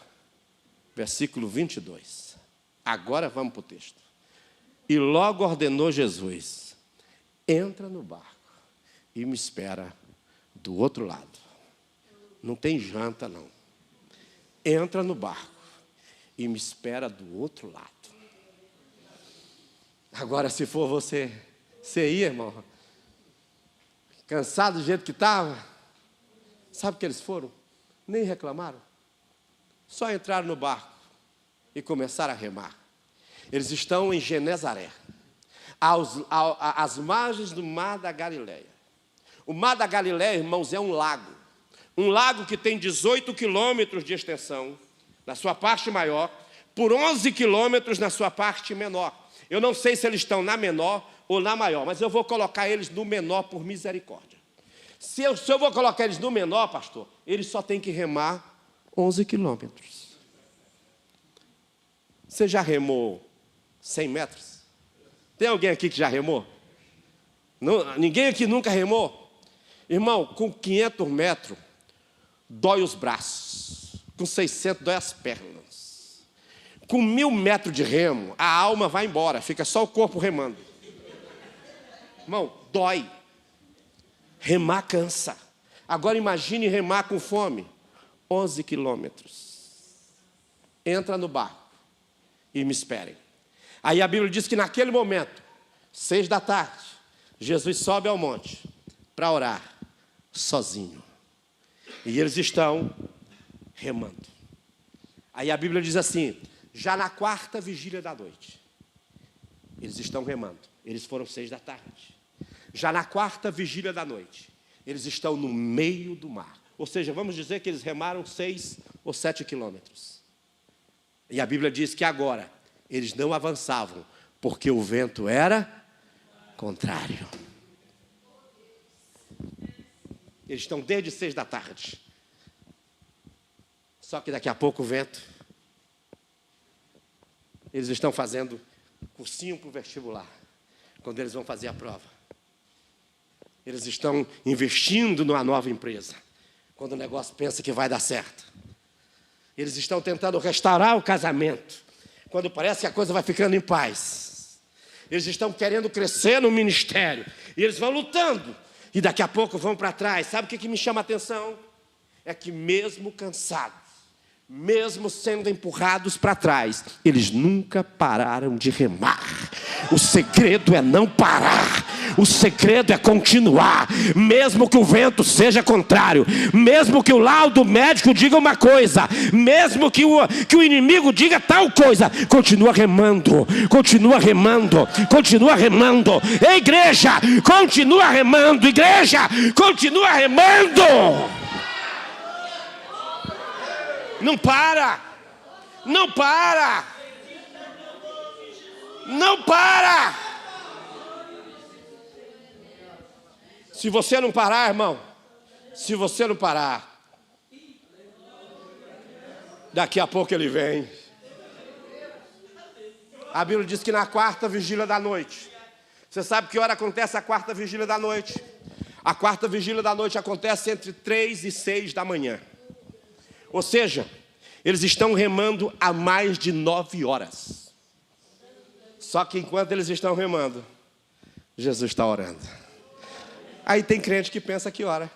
versículo 22. Agora vamos para o texto. E logo ordenou Jesus, entra no barco e me espera do outro lado. Não tem janta, não. Entra no barco e me espera do outro lado. Agora, se for você ia, irmão, cansado do jeito que estava, sabe o que eles foram? Nem reclamaram. Só entraram no barco e começaram a remar. Eles estão em Genezaré, às margens do Mar da Galileia. O Mar da Galileia, irmãos, é um lago que tem 18 quilômetros de extensão, na sua parte maior, por 11 quilômetros na sua parte menor. Eu não sei se eles estão na menor ou na maior, mas eu vou colocar eles no menor por misericórdia. Se eu vou colocar eles no menor, pastor, eles só têm que remar 11 quilômetros. Você já remou 100 metros? Tem alguém aqui que já remou? Não, ninguém aqui nunca remou? Irmão, com 500 metros, dói os braços. Com 600, dói as pernas. Com 1000 metros de remo, a alma vai embora, fica só o corpo remando. Irmão, dói. Remar cansa. Agora imagine remar com fome. 11 quilômetros. Entra no barco e me esperem. Aí a Bíblia diz que naquele momento, 6 da tarde, Jesus sobe ao monte para orar, sozinho. E eles estão remando. Aí a Bíblia diz assim, já na 4ª vigília da noite, eles estão remando. Eles foram 6 da tarde. Já na 4ª vigília da noite, eles estão no meio do mar. Ou seja, vamos dizer que eles remaram 6 ou 7 quilômetros. E a Bíblia diz que agora eles não avançavam, porque o vento era contrário. Eles estão desde 6 da tarde. Só que daqui a pouco o vento... Eles estão fazendo cursinho para o vestibular, quando eles vão fazer a prova. Eles estão investindo numa nova empresa, quando o negócio pensa que vai dar certo. Eles estão tentando restaurar o casamento, quando parece que a coisa vai ficando em paz. Eles estão querendo crescer no ministério, e eles vão lutando, e daqui a pouco vão para trás. Sabe o que me chama a atenção? É que mesmo cansados, mesmo sendo empurrados para trás, eles nunca pararam de remar. O segredo é não parar. O segredo é continuar, mesmo que o vento seja contrário, mesmo que o laudo médico diga uma coisa, mesmo que o inimigo diga tal coisa, continua remando, continua remando, continua remando. Ei, igreja, continua remando, igreja, continua remando. Não para, não para, não para. Se você não parar, irmão, se você não parar, daqui a pouco ele vem. A Bíblia diz que na 4ª vigília da noite, você sabe que hora acontece a 4ª vigília da noite? A 4ª vigília da noite acontece entre 3 e 6 da manhã. Ou seja, eles estão remando há mais de 9 horas. Só que enquanto eles estão remando, Jesus está orando. Aí tem crente que pensa que ora.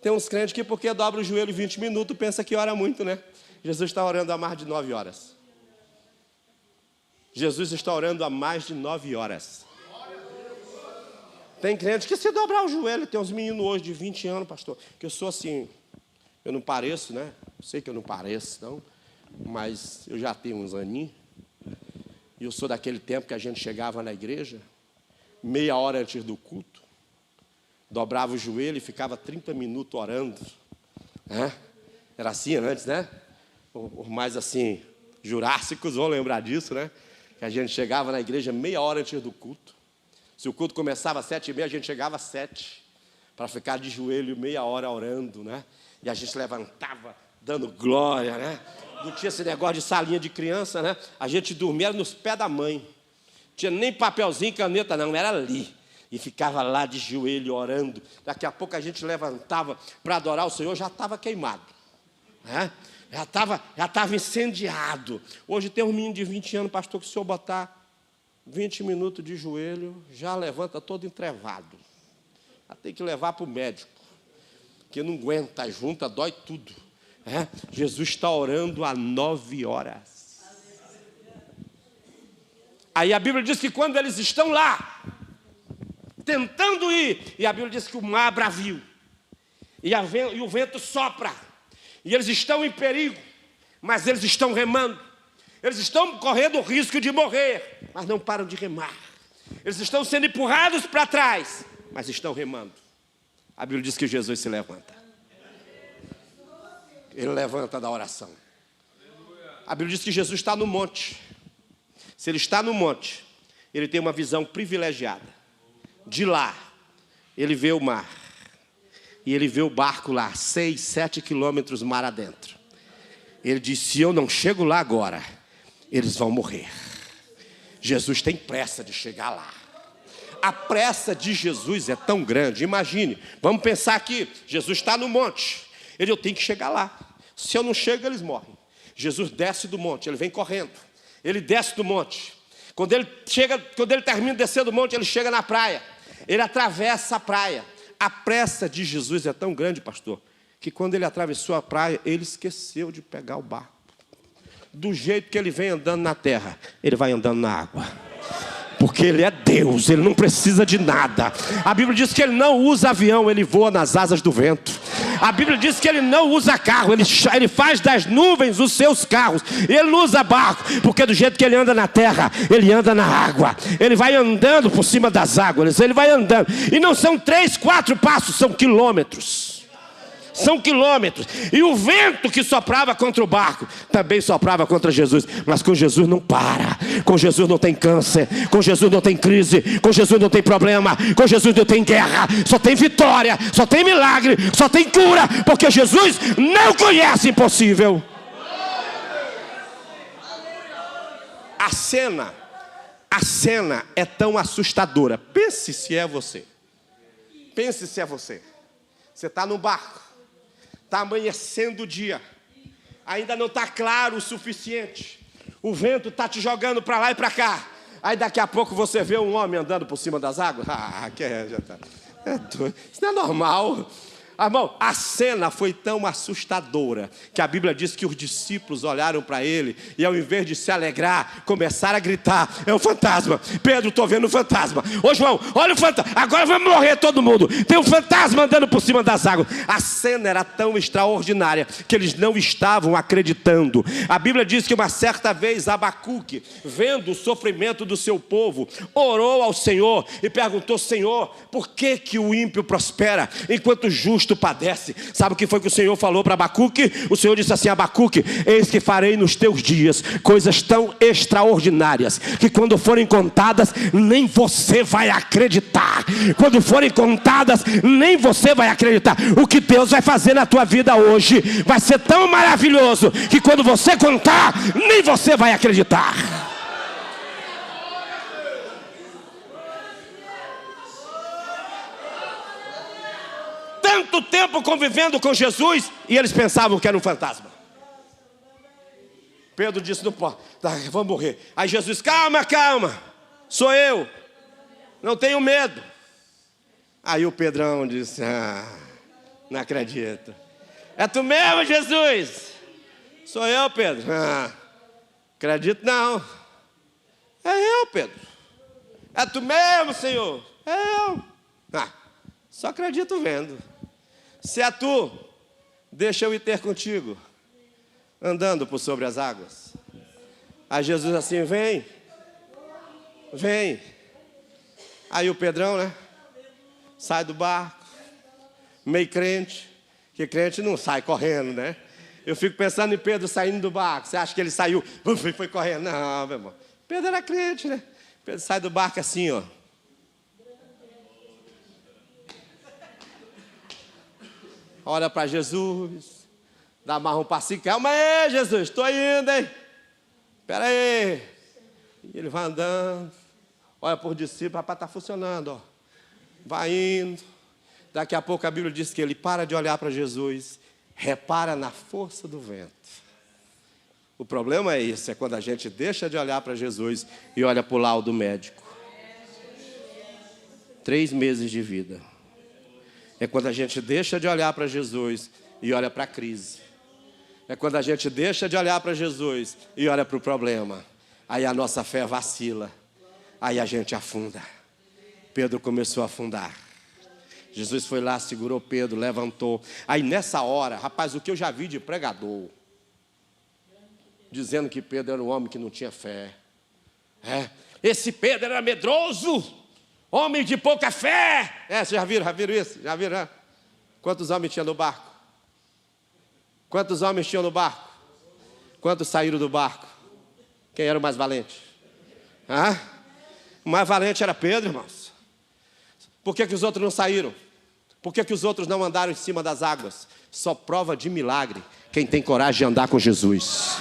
Tem uns crentes que porque dobra o joelho 20 minutos, pensa que ora muito, né? Jesus está orando há mais de 9 horas. Jesus está orando há mais de 9 horas. Tem crente que se dobrar o joelho, tem uns meninos hoje de 20 anos, pastor, que eu sou assim, eu não pareço, né? Sei que eu não pareço, não, mas eu já tenho uns aninhos. E eu sou daquele tempo que a gente chegava na igreja, meia hora antes do culto, dobrava o joelho e ficava 30 minutos orando. Era assim antes, né? Os mais assim, jurássicos vão lembrar disso, né? Que a gente chegava na igreja meia hora antes do culto. Se o culto começava às 7h30, a gente chegava às 7, para ficar de joelho meia hora orando, né? E a gente levantava, dando glória, né? Não tinha esse negócio de salinha de criança, né? A gente dormia nos pés da mãe. Não tinha nem papelzinho, caneta, não, era ali. E ficava lá de joelho orando. Daqui a pouco a gente levantava para adorar o Senhor, já estava queimado, né? Já estava incendiado. Hoje tem um menino de 20 anos, pastor, que se eu botar 20 minutos de joelho, já levanta todo entrevado. Já tem que levar para o médico, que não aguenta, junta, dói tudo. Jesus está orando há 9 horas. Aí a Bíblia diz que quando eles estão lá, tentando ir, e a Bíblia diz que o mar braviu, e o vento sopra, e eles estão em perigo, mas eles estão remando. Eles estão correndo o risco de morrer, mas não param de remar. Eles estão sendo empurrados para trás, mas estão remando. A Bíblia diz que Jesus se levanta. Ele levanta da oração. A Bíblia diz que Jesus está no monte. Se ele está no monte, ele tem uma visão privilegiada. De lá, ele vê o mar. E ele vê o barco lá, 6, 7 quilômetros mar adentro. Ele diz, se eu não chego lá agora, eles vão morrer. Jesus tem pressa de chegar lá. A pressa de Jesus é tão grande. Imagine, vamos pensar aqui, Jesus está no monte. Eu tenho que chegar lá. Se eu não chego, eles morrem. Jesus desce do monte, ele vem correndo. Ele desce do monte. Quando ele termina de descer do monte, ele chega na praia. Ele atravessa a praia. A pressa de Jesus é tão grande, pastor, que quando ele atravessou a praia, ele esqueceu de pegar o barco. Do jeito que ele vem andando na terra, ele vai andando na água. Porque ele é Deus, ele não precisa de nada. A Bíblia diz que ele não usa avião, ele voa nas asas do vento. A Bíblia diz que ele não usa carro, ele faz das nuvens os seus carros. Ele não usa barco, porque do jeito que ele anda na terra, ele anda na água. Ele vai andando por cima das águas, ele vai andando. E não são 3, 4 passos, são quilômetros. São quilômetros. E o vento que soprava contra o barco também soprava contra Jesus. Mas com Jesus não para. Com Jesus não tem câncer. Com Jesus não tem crise. Com Jesus não tem problema. Com Jesus não tem guerra. Só tem vitória. Só tem milagre. Só tem cura. Porque Jesus não conhece impossível. A cena é tão assustadora. Pense se é você. Pense se é você. Você está no barco. Está amanhecendo o dia, ainda não está claro o suficiente, o vento está te jogando para lá e para cá, aí daqui a pouco você vê um homem andando por cima das águas, isso não é normal. Irmão, a cena foi tão assustadora que a Bíblia diz que os discípulos olharam para ele e ao invés de se alegrar, começaram a gritar, é um fantasma. Pedro, estou vendo um fantasma. Ô João, olha o fantasma, agora vamos morrer todo mundo. Tem um fantasma andando por cima das águas. A cena era tão extraordinária que eles não estavam acreditando. A Bíblia diz que uma certa vez Abacuque, vendo o sofrimento do seu povo, orou ao Senhor e perguntou, Senhor, por que o ímpio prospera enquanto o justo padece? Sabe o que foi que o Senhor falou para Abacuque? O Senhor disse assim, Abacuque, eis que farei nos teus dias coisas tão extraordinárias que quando forem contadas nem você vai acreditar. Quando forem contadas nem você vai acreditar. O que Deus vai fazer na tua vida hoje vai ser tão maravilhoso que quando você contar nem você vai acreditar. Tanto tempo convivendo com Jesus e eles pensavam que era um fantasma. Pedro disse, não pode, vamos morrer. Aí Jesus, calma, sou eu, não tenho medo. Aí o Pedrão disse, não acredito. É tu mesmo, Jesus? Sou eu, Pedro. Acredito não. É eu, Pedro. É tu mesmo, Senhor? É eu. Só acredito vendo. Se é tu, deixa eu ir ter contigo, andando por sobre as águas. Aí Jesus assim, vem. Aí o Pedrão, né, sai do barco, meio crente, que crente não sai correndo, né? Eu fico pensando em Pedro saindo do barco. Você acha que ele saiu, foi correndo? Não, meu irmão. Pedro era crente, né? Pedro sai do barco assim, ó. Olha para Jesus, dá mais um passinho, calma aí, Jesus, estou indo, hein? Espera aí. E ele vai andando, olha para os discípulos, rapaz, está funcionando, ó. Vai indo. Daqui a pouco a Bíblia diz que ele para de olhar para Jesus, repara na força do vento. O problema é isso, é quando a gente deixa de olhar para Jesus e olha para o laudo médico. 3 meses de vida. É quando a gente deixa de olhar para Jesus e olha para a crise. É quando a gente deixa de olhar para Jesus e olha para o problema. Aí a nossa fé vacila. Aí a gente afunda. Pedro começou a afundar. Jesus foi lá, segurou Pedro, levantou. Aí nessa hora, rapaz, o que eu já vi de pregador. dizendo que Pedro era um homem que não tinha fé. Esse Pedro era medroso, homem de pouca fé. Vocês já viram isso? Já viram, né? Quantos homens tinha no barco? Quantos homens tinham no barco? Quantos saíram do barco? Quem era o mais valente? O mais valente era Pedro, irmãos. Por que os outros não saíram? Por que os outros não andaram em cima das águas? Só prova de milagre quem tem coragem de andar com Jesus.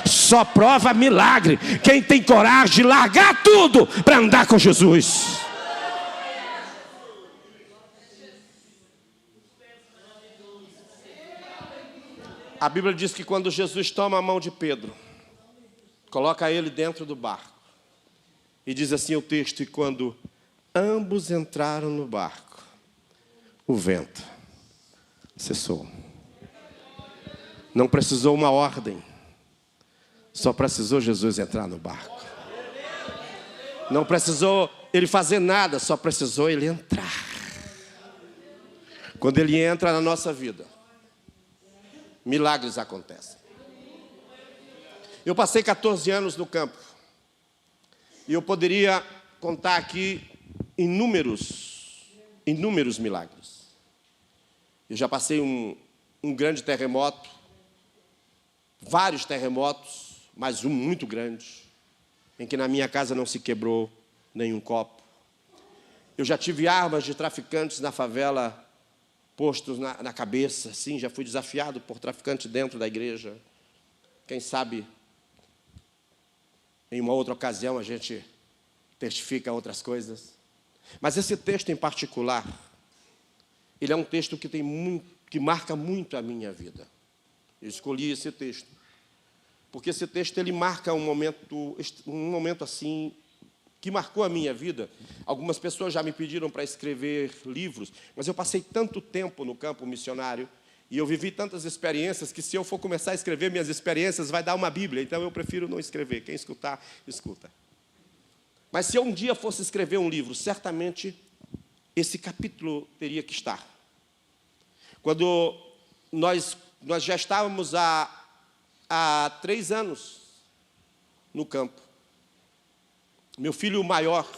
Só prova milagre quem tem coragem de largar tudo para andar com Jesus. A Bíblia diz que quando Jesus toma a mão de Pedro, coloca ele dentro do barco, e diz assim o texto: e quando ambos entraram no barco, o vento cessou. Não precisou uma ordem, só precisou Jesus entrar no barco. Não precisou ele fazer nada, só precisou ele entrar. Quando ele entra na nossa vida, milagres acontecem. Eu passei 14 anos no campo, e eu poderia contar aqui inúmeros milagres. Eu já passei um grande terremoto, vários terremotos, mas um muito grande, em que na minha casa não se quebrou nenhum copo. Eu já tive armas de traficantes na favela postos na cabeça, sim, já fui desafiado por traficante dentro da igreja. Quem sabe, em uma outra ocasião, a gente testifica outras coisas. Mas esse texto em particular, ele é um texto que marca muito a minha vida. Eu escolhi esse texto, porque esse texto ele marca um momento assim, que marcou a minha vida. Algumas pessoas já me pediram para escrever livros, mas eu passei tanto tempo no campo missionário e eu vivi tantas experiências que, se eu for começar a escrever minhas experiências, vai dar uma Bíblia. Então eu prefiro não escrever. Quem escutar, escuta. Mas se eu um dia fosse escrever um livro, certamente esse capítulo teria que estar. Quando nós já estávamos há 3 anos no campo, meu filho maior,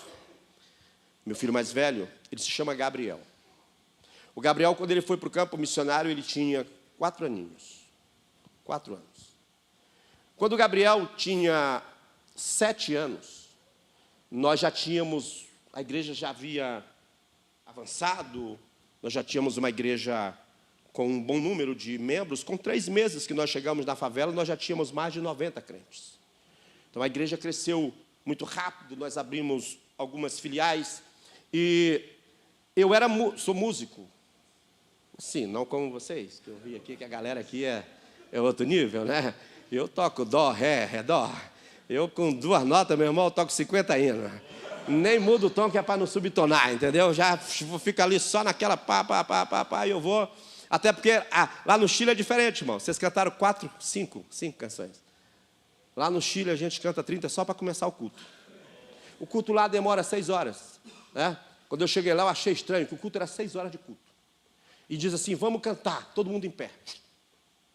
meu filho mais velho, ele se chama Gabriel. O Gabriel, quando ele foi para o campo missionário, ele tinha 4 aninhos. 4 anos. Quando o Gabriel tinha 7 anos, nós já tínhamos, a igreja já havia avançado, nós já tínhamos uma igreja com um bom número de membros. Com 3 meses que nós chegamos na favela, nós já tínhamos mais de 90 crentes. Então a igreja cresceu muito rápido, nós abrimos algumas filiais, e eu sou músico, sim, não como vocês, que eu vi aqui que a galera aqui é outro nível, né? Eu toco dó, ré, dó, eu com 2 notas, meu irmão, eu toco 50 hinos, nem mudo o tom que é para não subtonar, entendeu? Já fica ali só naquela pá, e eu vou, até porque lá no Chile é diferente, irmão, vocês cantaram 5 canções. Lá no Chile a gente canta 30 só para começar o culto. O culto lá demora 6 horas. Né? Quando eu cheguei lá, eu achei estranho, que o culto era 6 horas de culto. E diz assim: vamos cantar, todo mundo em pé.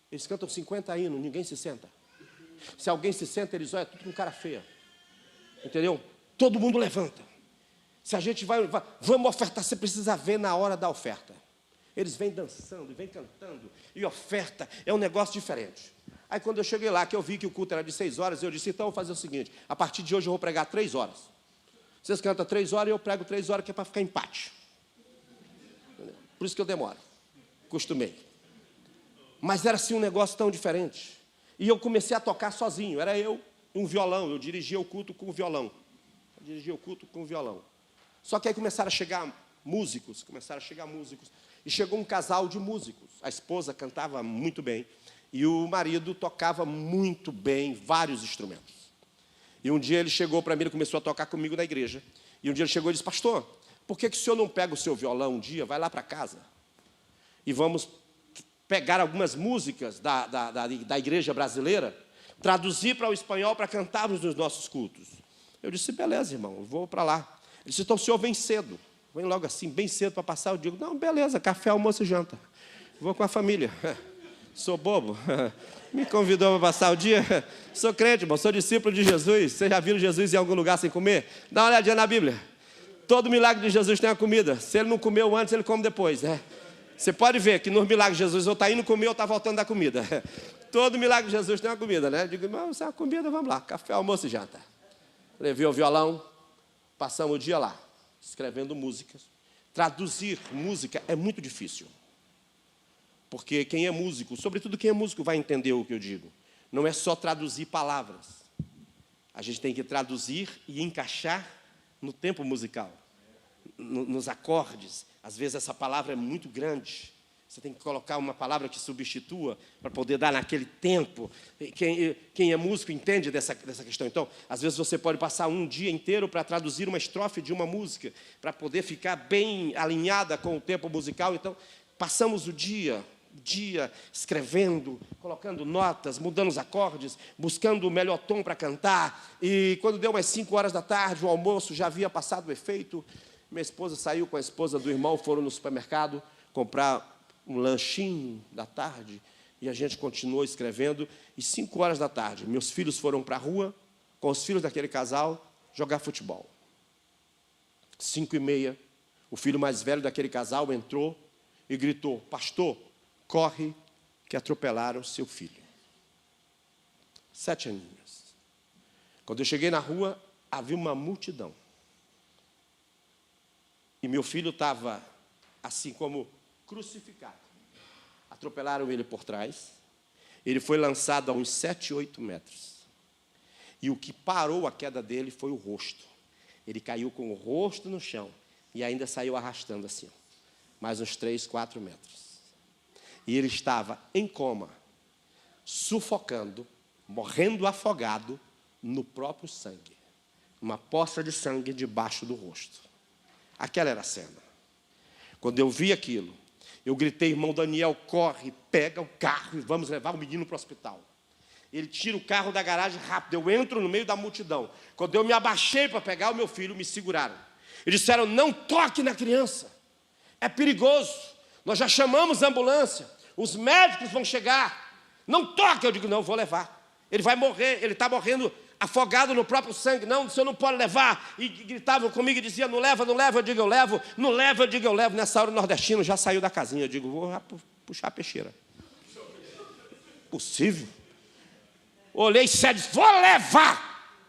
Eles cantam 50 hinos, ninguém se senta. Se alguém se senta, eles olham tudo com cara feia. Entendeu? Todo mundo levanta. Se a gente vamos ofertar, você precisa ver na hora da oferta. Eles vêm dançando, vêm cantando, e oferta é um negócio diferente. Aí quando eu cheguei lá, que eu vi que o culto era de 6 horas, eu disse: então eu vou fazer o seguinte, a partir de hoje eu vou pregar 3 horas. Vocês cantam 3 horas e eu prego 3 horas, que é para ficar empate. Por isso que eu demoro. Costumei. Mas era assim um negócio tão diferente. E eu comecei a tocar sozinho, era eu, um violão, eu dirigia o culto com o violão. Só que aí começaram a chegar músicos, e chegou um casal de músicos. A esposa cantava muito bem, e o marido tocava muito bem vários instrumentos. E um dia ele chegou para mim, ele começou a tocar comigo na igreja. E um dia ele chegou e disse: pastor, por que o senhor não pega o seu violão um dia, vai lá para casa, e vamos pegar algumas músicas da igreja brasileira, traduzir para o espanhol para cantarmos nos nossos cultos. Eu disse: beleza, irmão, eu vou para lá. Ele disse: então o senhor vem cedo, vem logo assim, bem cedo para passar. Eu digo: não, beleza, café, almoço e janta. Vou com a família. Sou bobo. Me convidou para passar o dia. Sou crente, irmão, sou discípulo de Jesus. Vocês já viram Jesus em algum lugar sem comer? Dá uma olhadinha na Bíblia. Todo milagre de Jesus tem a comida. Se ele não comeu antes, ele come depois, né? Você pode ver que nos milagres de Jesus ou está indo comer ou está voltando da comida. Todo milagre de Jesus tem uma comida, né? Eu digo, irmão, se é uma comida, vamos lá. Café, almoço e janta. Levei o violão, passamos o dia lá, escrevendo músicas. Traduzir música é muito difícil. Porque quem é músico, sobretudo quem é músico, vai entender o que eu digo. Não é só traduzir palavras. A gente tem que traduzir e encaixar no tempo musical, nos acordes. Às vezes essa palavra é muito grande. Você tem que colocar uma palavra que substitua para poder dar naquele tempo. Quem é músico entende dessa questão. Então, às vezes você pode passar um dia inteiro para traduzir uma estrofe de uma música, para poder ficar bem alinhada com o tempo musical. Então, passamos o dia escrevendo, colocando notas, mudando os acordes, buscando o melhor tom para cantar. E quando deu umas 5 horas da tarde, o almoço já havia passado o efeito. Minha esposa saiu com a esposa do irmão, foram no supermercado comprar um lanchinho da tarde, e a gente continuou escrevendo. E 5 horas da tarde, meus filhos foram para a rua, com os filhos daquele casal, jogar futebol. 5h30, o filho mais velho daquele casal entrou e gritou, pastor, corre que atropelaram seu filho. 7 aninhos. Quando eu cheguei na rua, havia uma multidão. E meu filho estava assim como crucificado. Atropelaram ele por trás. Ele foi lançado a uns 7, 8 metros. E o que parou a queda dele foi o rosto. Ele caiu com o rosto no chão e ainda saiu arrastando assim, mais uns 3, 4 metros. E ele estava em coma, sufocando, morrendo afogado no próprio sangue. Uma poça de sangue debaixo do rosto. Aquela era a cena. Quando eu vi aquilo, eu gritei, irmão Daniel, corre, pega o carro e vamos levar o menino para o hospital. Ele tira o carro da garagem rápido, eu entro no meio da multidão. Quando eu me abaixei para pegar o meu filho, me seguraram. Eles disseram, não toque na criança, é perigoso. Nós já chamamos a ambulância, os médicos vão chegar. Não toque, eu digo, não, vou levar. Ele vai morrer, ele está morrendo afogado no próprio sangue. Não, o senhor não pode levar. E gritavam comigo e diziam, não leva, não leva. Eu digo, eu levo. Não leva, eu digo, eu levo. Nessa hora o nordestino já saiu da casinha. Eu digo, vou puxar a peixeira. Possível? Olhei sério, vou levar.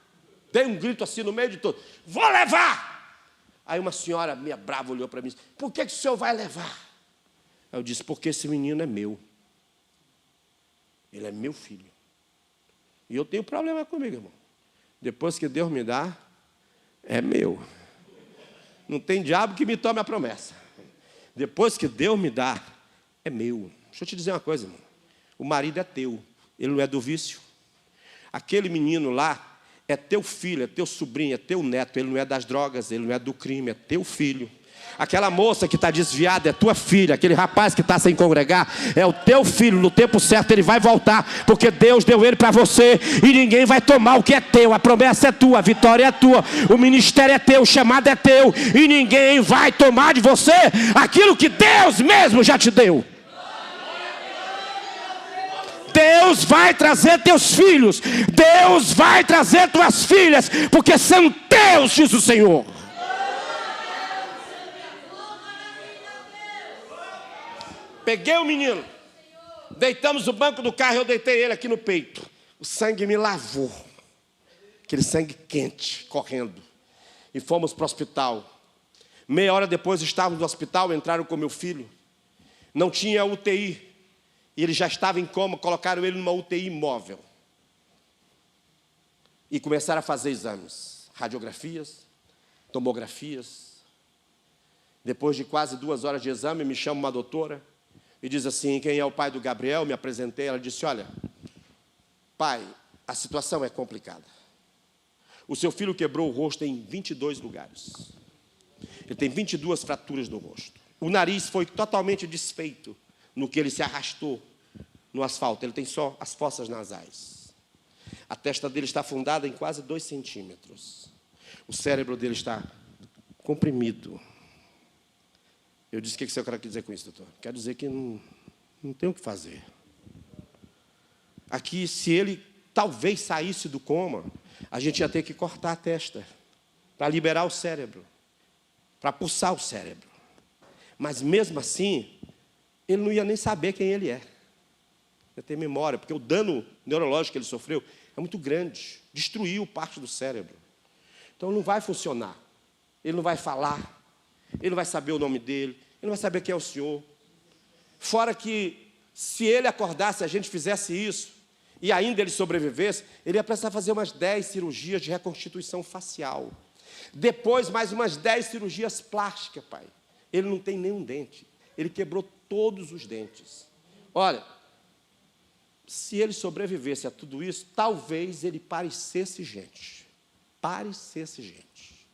Dei um grito assim no meio de todo. Vou levar. Aí uma senhora meia brava olhou para mim e disse, por que o senhor vai levar? Eu disse, porque esse menino é meu. Ele é meu filho. E eu tenho problema comigo, irmão. Depois que Deus me dá, é meu. Não tem diabo que me tome a promessa. Depois que Deus me dá, é meu. Deixa eu te dizer uma coisa, irmão. O marido é teu, ele não é do vício. Aquele menino lá é teu filho, é teu sobrinho, é teu neto. Ele não é das drogas, ele não é do crime, é teu filho. Aquela moça que está desviada é tua filha. Aquele rapaz que está sem congregar é o teu filho. No tempo certo ele vai voltar, porque Deus deu ele para você e ninguém vai tomar o que é teu. A promessa é tua, a vitória é tua, o ministério é teu, o chamado é teu, e ninguém vai tomar de você aquilo que Deus mesmo já te deu. Deus vai trazer teus filhos, Deus vai trazer tuas filhas, porque são teus, diz o Senhor. Peguei o menino, deitamos no banco do carro, eu deitei ele aqui no peito. O sangue me lavou, aquele sangue quente, correndo. E fomos para o hospital. Meia hora depois estávamos no hospital, entraram com meu filho. Não tinha UTI, e ele já estava em coma, colocaram ele numa UTI móvel. E começaram a fazer exames, radiografias, tomografias. Depois de quase 2 horas de exame, me chama uma doutora e diz assim, quem é o pai do Gabriel? Me apresentei, ela disse, olha, pai, a situação é complicada. O seu filho quebrou o rosto em 22 lugares. Ele tem 22 fraturas no rosto. O nariz foi totalmente desfeito no que ele se arrastou no asfalto. Ele tem só as fossas nasais. A testa dele está afundada em quase 2 centímetros. O cérebro dele está comprimido. Eu disse, o que o senhor quer dizer com isso, doutor? Quer dizer que não tem o que fazer. aqui, se ele talvez saísse do coma, a gente ia ter que cortar a testa para liberar o cérebro, para pulsar o cérebro. Mas mesmo assim, ele não ia nem saber quem ele é. Ia ter memória, porque o dano neurológico que ele sofreu é muito grande, destruiu parte do cérebro. Então não vai funcionar. Ele não vai falar, ele não vai saber o nome dele, ele não vai saber quem é o senhor. Fora que, se ele acordasse, a gente fizesse isso, e ainda ele sobrevivesse, ele ia precisar fazer umas 10 cirurgias de reconstituição facial. Depois, mais umas 10 cirurgias plásticas, pai. Ele não tem nenhum dente. Ele quebrou todos os dentes. Olha, se ele sobrevivesse a tudo isso, talvez ele parecesse gente. Parecesse gente.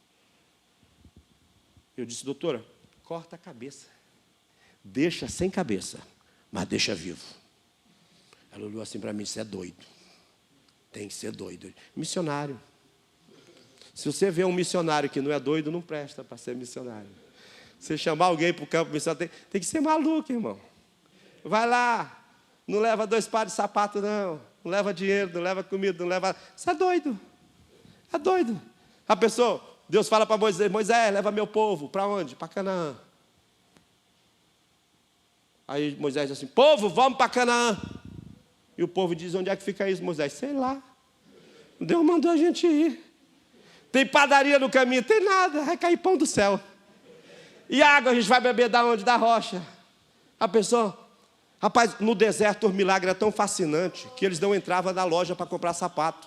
Eu disse, doutora, corta a cabeça. Deixa sem cabeça, mas deixa vivo. Ela olhou assim para mim, você é doido. Tem que ser doido. Missionário. Se você vê um missionário que não é doido, não presta para ser missionário. Você chamar alguém para o campo missionário, tem que ser maluco, irmão. Vai lá, não leva 2 pares de sapato, não. Não leva dinheiro, não leva comida, não leva... Você é doido. É doido. A pessoa, Deus fala para Moisés, Moisés, leva meu povo. Para onde? Para Canaã. Aí Moisés diz assim, povo, vamos para Canaã. E o povo diz, onde é que fica isso, Moisés? Sei lá. Deus mandou a gente ir. Tem padaria no caminho? Tem nada, vai cair pão do céu. E água a gente vai beber da onde? Da rocha. A pessoa, rapaz, no deserto o milagre é tão fascinante que eles não entravam na loja para comprar sapato.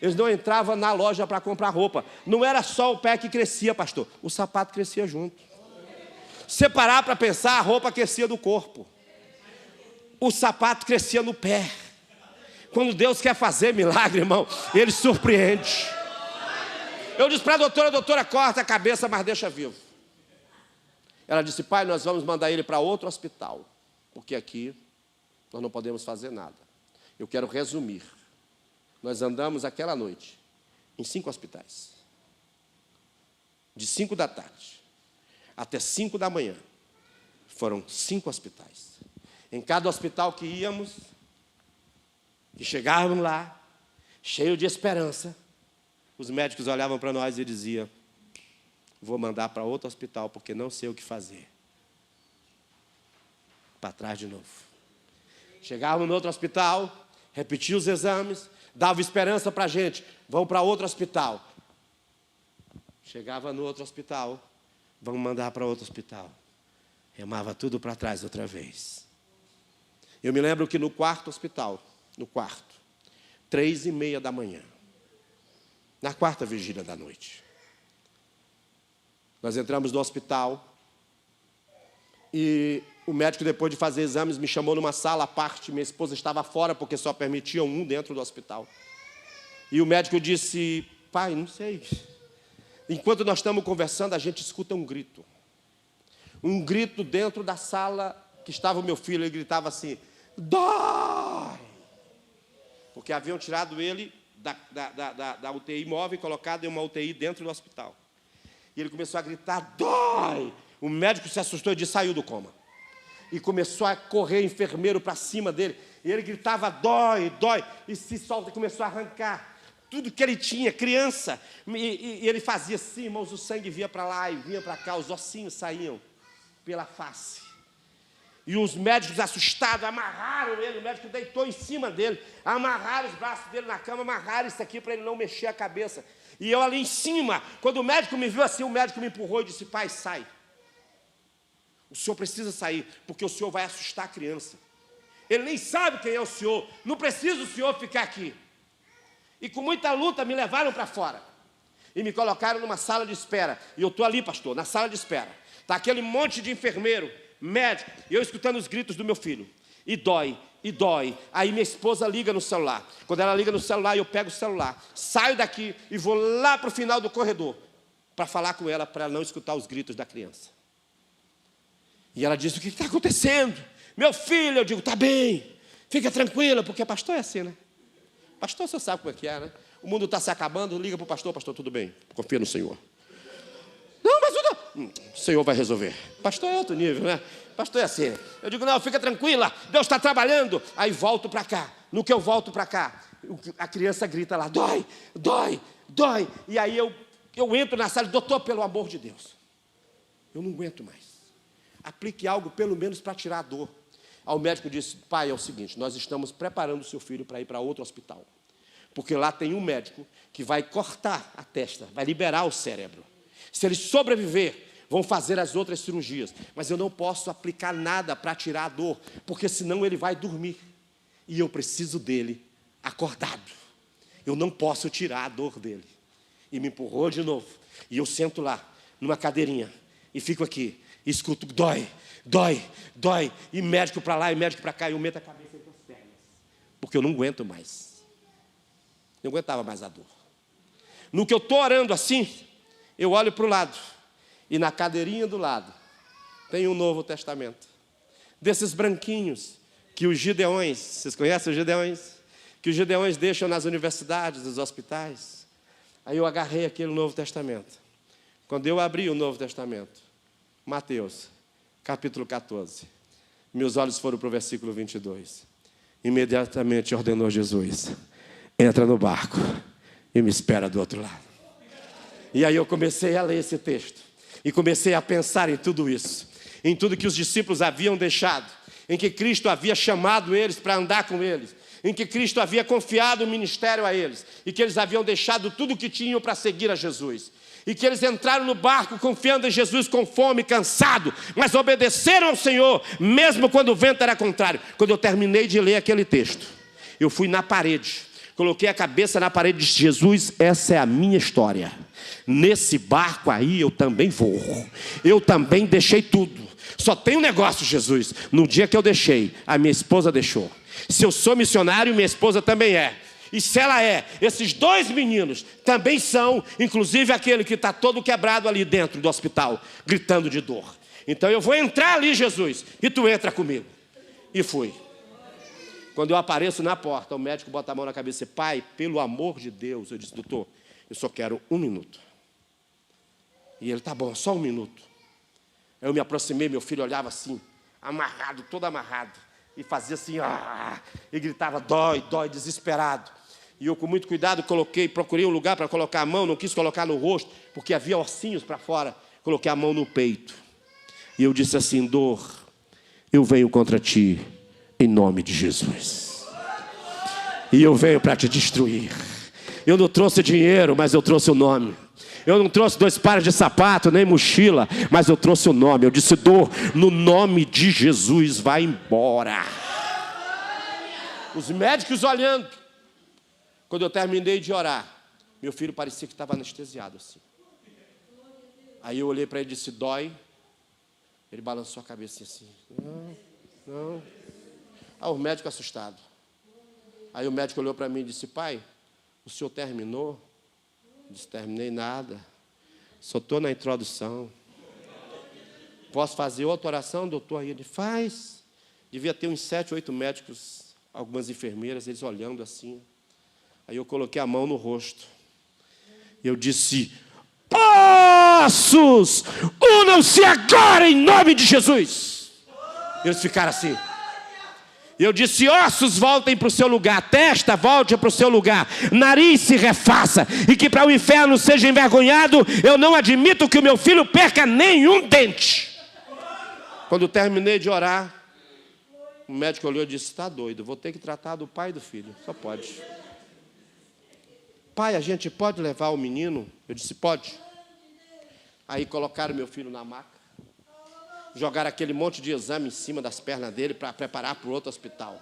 Eles não entravam na loja para comprar roupa. Não era só o pé que crescia, pastor. O sapato crescia junto. Se parar para pensar, a roupa crescia do corpo. O sapato crescia no pé. Quando Deus quer fazer milagre, irmão, Ele surpreende. Eu disse para a doutora, corta a cabeça, mas deixa vivo. Ela disse, pai, nós vamos mandar ele para outro hospital, porque aqui nós não podemos fazer nada. Eu quero resumir. Nós andamos aquela noite em 5 hospitais. De 5 da tarde até 5 da manhã. Foram 5 hospitais. Em cada hospital que íamos, que chegávamos lá, cheio de esperança, os médicos olhavam para nós e diziam, vou mandar para outro hospital, porque não sei o que fazer. Para trás de novo. Chegávamos no outro hospital, repetia os exames, dava esperança para a gente, vamos para outro hospital. Chegava no outro hospital, vamos mandar para outro hospital. Remava tudo para trás outra vez. Eu me lembro que no quarto hospital, 3h30 da manhã, na 4ª vigília da noite, nós entramos no hospital e o médico, depois de fazer exames, me chamou numa sala à parte. Minha esposa estava fora porque só permitiam um dentro do hospital. E o médico disse, pai, não sei. Enquanto nós estamos conversando, a gente escuta um grito. Um grito dentro da sala que estava o meu filho. Ele gritava assim, dói! Porque haviam tirado ele da UTI móvel e colocado em uma UTI dentro do hospital. E ele começou a gritar, dói! O médico se assustou e disse, saiu do coma. E começou a correr enfermeiro para cima dele. E ele gritava, dói, dói. E se solta e começou a arrancar tudo que ele tinha, criança. E ele fazia assim, irmãos, o sangue vinha para lá e vinha para cá, os ossinhos saíam pela face. E os médicos assustados amarraram ele, o médico deitou em cima dele, amarraram os braços dele na cama, amarraram isso aqui para ele não mexer a cabeça. E eu ali em cima, quando o médico me viu assim, o médico me empurrou e disse, pai, sai. O senhor precisa sair, porque o senhor vai assustar a criança. Ele nem sabe quem é o senhor, não precisa o senhor ficar aqui. E com muita luta me levaram para fora. E me colocaram numa sala de espera. E eu estou ali, pastor, na sala de espera. Está aquele monte de enfermeiro, médico, e eu escutando os gritos do meu filho. E dói, e dói. Aí minha esposa liga no celular. Quando ela liga no celular, eu pego o celular, saio daqui e vou lá para o final do corredor para falar com ela, para ela não escutar os gritos da criança. E ela diz, o que está acontecendo? Meu filho, eu digo, está bem, fica tranquila, porque pastor é assim, né? Pastor, você sabe como é que é, né? O mundo está se acabando, liga para o pastor, pastor, tudo bem, confia no Senhor. Não, mas o Senhor vai resolver. Pastor é outro nível, né? Pastor é assim. Eu digo, não, fica tranquila, Deus está trabalhando. Aí volto para cá. No que eu volto para cá, a criança grita lá, dói, dói, dói. E aí eu entro na sala, doutor, pelo amor de Deus, eu não aguento mais. Aplique algo pelo menos para tirar a dor. Aí o médico disse, pai, é o seguinte, nós estamos preparando o seu filho para ir para outro hospital. Porque lá tem um médico que vai cortar a testa, vai liberar o cérebro. Se ele sobreviver, vão fazer as outras cirurgias. Mas eu não posso aplicar nada para tirar a dor, porque senão ele vai dormir. E eu preciso dele acordado. Eu não posso tirar a dor dele. E me empurrou de novo. E eu sento lá, numa cadeirinha, e fico aqui, e escuto, dói, dói, dói. E médico para lá, e médico para cá, e eu meto a cabeça entre as pernas. Porque eu não aguento mais. Não aguentava mais a dor. No que eu estou orando assim, eu olho para o lado. E na cadeirinha do lado, tem um Novo Testamento. Desses branquinhos, que os gideões, vocês conhecem os gideões? Que os gideões deixam nas universidades, nos hospitais. Aí eu agarrei aquele Novo Testamento. Quando eu abri o Novo Testamento, Mateus, capítulo 14, meus olhos foram para o versículo 22. Imediatamente ordenou Jesus, entra no barco e me espera do outro lado. E aí eu comecei a ler esse texto. E comecei a pensar em tudo isso. Em tudo que os discípulos haviam deixado. Em que Cristo havia chamado eles para andar com eles. Em que Cristo havia confiado o ministério a eles. E que eles haviam deixado tudo o que tinham para seguir a Jesus. E que eles entraram no barco confiando em Jesus com fome, cansado. Mas obedeceram ao Senhor, mesmo quando o vento era contrário. Quando eu terminei de ler aquele texto, eu fui na parede. Coloquei a cabeça na parede e disse, Jesus, essa é a minha história. Nesse barco aí eu também vou. Eu também deixei tudo. Só tem um negócio, Jesus. No dia que eu deixei, a minha esposa deixou. Se eu sou missionário, minha esposa também é. E se ela é, esses dois meninos também são, inclusive aquele que está todo quebrado ali dentro do hospital, gritando de dor. Então eu vou entrar ali, Jesus, e tu entra comigo. E fui. Quando eu apareço na porta, o médico bota a mão na cabeça e diz, pai, pelo amor de Deus. Eu disse, doutor, eu só quero 1 minuto. E ele, tá bom, só 1 minuto. Eu me aproximei, meu filho olhava assim, amarrado, todo amarrado. E fazia assim, e gritava, dói, dói, desesperado. E eu, com muito cuidado, procurei um lugar para colocar a mão, não quis colocar no rosto, porque havia ossinhos para fora. Coloquei a mão no peito. E eu disse assim, dor, eu venho contra ti, em nome de Jesus. E eu venho para te destruir. Eu não trouxe dinheiro, mas eu trouxe o nome. Eu não trouxe 2 pares de sapato, nem mochila, mas eu trouxe o nome. Eu disse, dor, no nome de Jesus, vai embora. Os médicos olhando. Quando eu terminei de orar, meu filho parecia que estava anestesiado assim. Aí eu olhei para ele e disse, dói? Ele balançou a cabeça assim. Não. O médico assustado. Aí o médico olhou para mim e disse, pai, o senhor terminou? Eu disse, terminei nada. Só estou na introdução. Posso fazer outra oração, doutor? Aí ele faz. Devia ter uns 7, 8 médicos, algumas enfermeiras, eles olhando assim. Aí eu coloquei a mão no rosto. E eu disse, ossos, unam-se agora em nome de Jesus. Eles ficaram assim. Eu disse, ossos voltem para o seu lugar, testa volte para o seu lugar, nariz se refaça, e que para o inferno seja envergonhado, eu não admito que o meu filho perca nenhum dente. Quando eu terminei de orar, o médico olhou e disse, está doido, vou ter que tratar do pai e do filho, só pode. Pai, a gente pode levar o menino? Eu disse, pode. Aí colocaram meu filho na maca. Jogaram aquele monte de exame em cima das pernas dele para preparar para o outro hospital.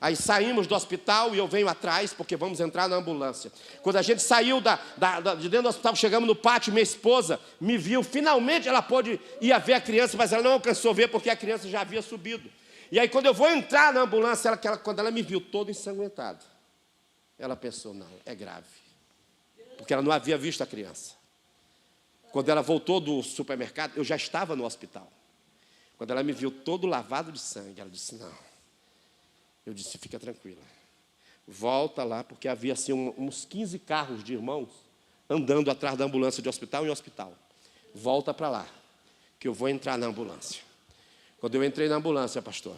Aí saímos do hospital e eu venho atrás, porque vamos entrar na ambulância. Quando a gente saiu de dentro do hospital, chegamos no pátio, minha esposa me viu. Finalmente ela pôde ir ver a criança, mas ela não alcançou ver porque a criança já havia subido. E aí quando eu vou entrar na ambulância, quando ela me viu todo ensanguentado, ela pensou, não, é grave. Porque ela não havia visto a criança. Quando ela voltou do supermercado, eu já estava no hospital. Quando ela me viu todo lavado de sangue, ela disse, não. Eu disse, fica tranquila. Volta lá, porque havia assim uns 15 carros de irmãos andando atrás da ambulância de hospital em hospital. Volta para lá, que eu vou entrar na ambulância. Quando eu entrei na ambulância, pastor,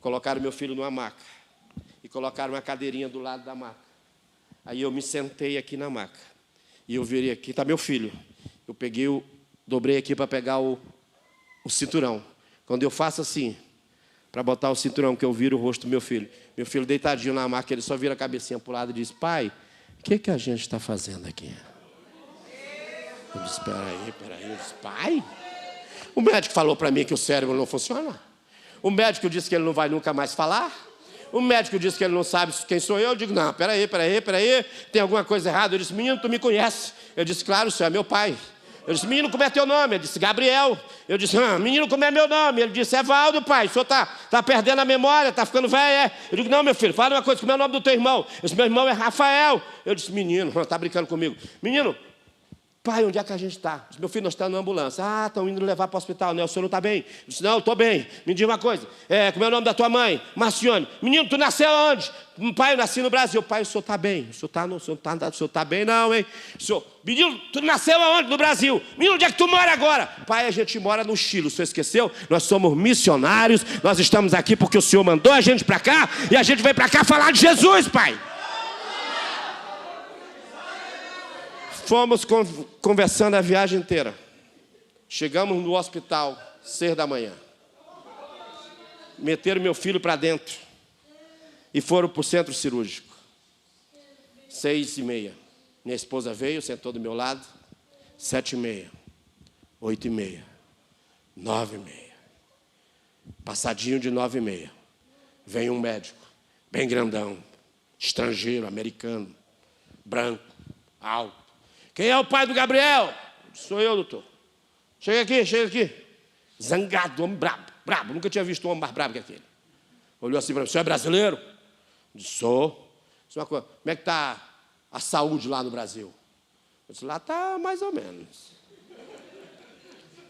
colocaram meu filho numa maca. e colocaram uma cadeirinha do lado da maca. Aí eu me sentei aqui na maca. E eu virei aqui, está meu filho. Eu peguei, dobrei aqui para pegar o cinturão. Quando eu faço assim, para botar o cinturão, que eu viro o rosto do meu filho deitadinho na maca, ele só vira a cabecinha para o lado e diz: pai, o que a gente está fazendo aqui? Eu disse: peraí. Eu disse: pai? O médico falou para mim que o cérebro não funciona. O médico disse que ele não vai nunca mais falar. O médico disse que ele não sabe quem sou eu. Eu digo: não, peraí, tem alguma coisa errada. Eu disse: menino, tu me conhece? Eu disse: claro, o senhor é meu pai. Eu disse: menino, como é teu nome? Ele disse: Gabriel. Eu disse: menino, como é meu nome? Ele disse: Evaldo, pai. O senhor está perdendo a memória, está ficando velho, Eu digo: não, meu filho, fala uma coisa, como é o nome do teu irmão? Eu disse: meu irmão é Rafael. Eu disse: menino, está brincando comigo. Menino, pai, onde é que a gente está? Meu filho, nós estamos na ambulância. Ah, estão indo levar para o hospital, né? O senhor não está bem? Eu disse: não, eu estou bem. Me diz uma coisa, como é o nome da tua mãe? Marcione. Menino, tu nasceu onde? Pai, eu nasci no Brasil. Pai, o senhor está bem? O senhor está bem não, hein? Menino, tu nasceu aonde? No Brasil. Menino, onde é que tu mora agora? Pai, a gente mora no Chile. O senhor esqueceu? Nós somos missionários. Nós estamos aqui porque o senhor mandou a gente para cá. E a gente veio para cá falar de Jesus, pai. Fomos conversando a viagem inteira. Chegamos no hospital, 6 da manhã. Meteram meu filho para dentro. E foram para o centro cirúrgico. 6h30. Minha esposa veio, sentou do meu lado. 7h30. 8h30. 9h30. Passadinho de 9h30. Vem um médico, bem grandão, estrangeiro, americano, branco, alto. Quem é o pai do Gabriel? Sou eu, doutor. Chega aqui. Zangado, homem brabo. Nunca tinha visto um homem mais brabo que aquele. Olhou assim para mim: o senhor é brasileiro? Eu disse: sou. Disse uma coisa: como é que está a saúde lá no Brasil? Eu disse: lá está mais ou menos.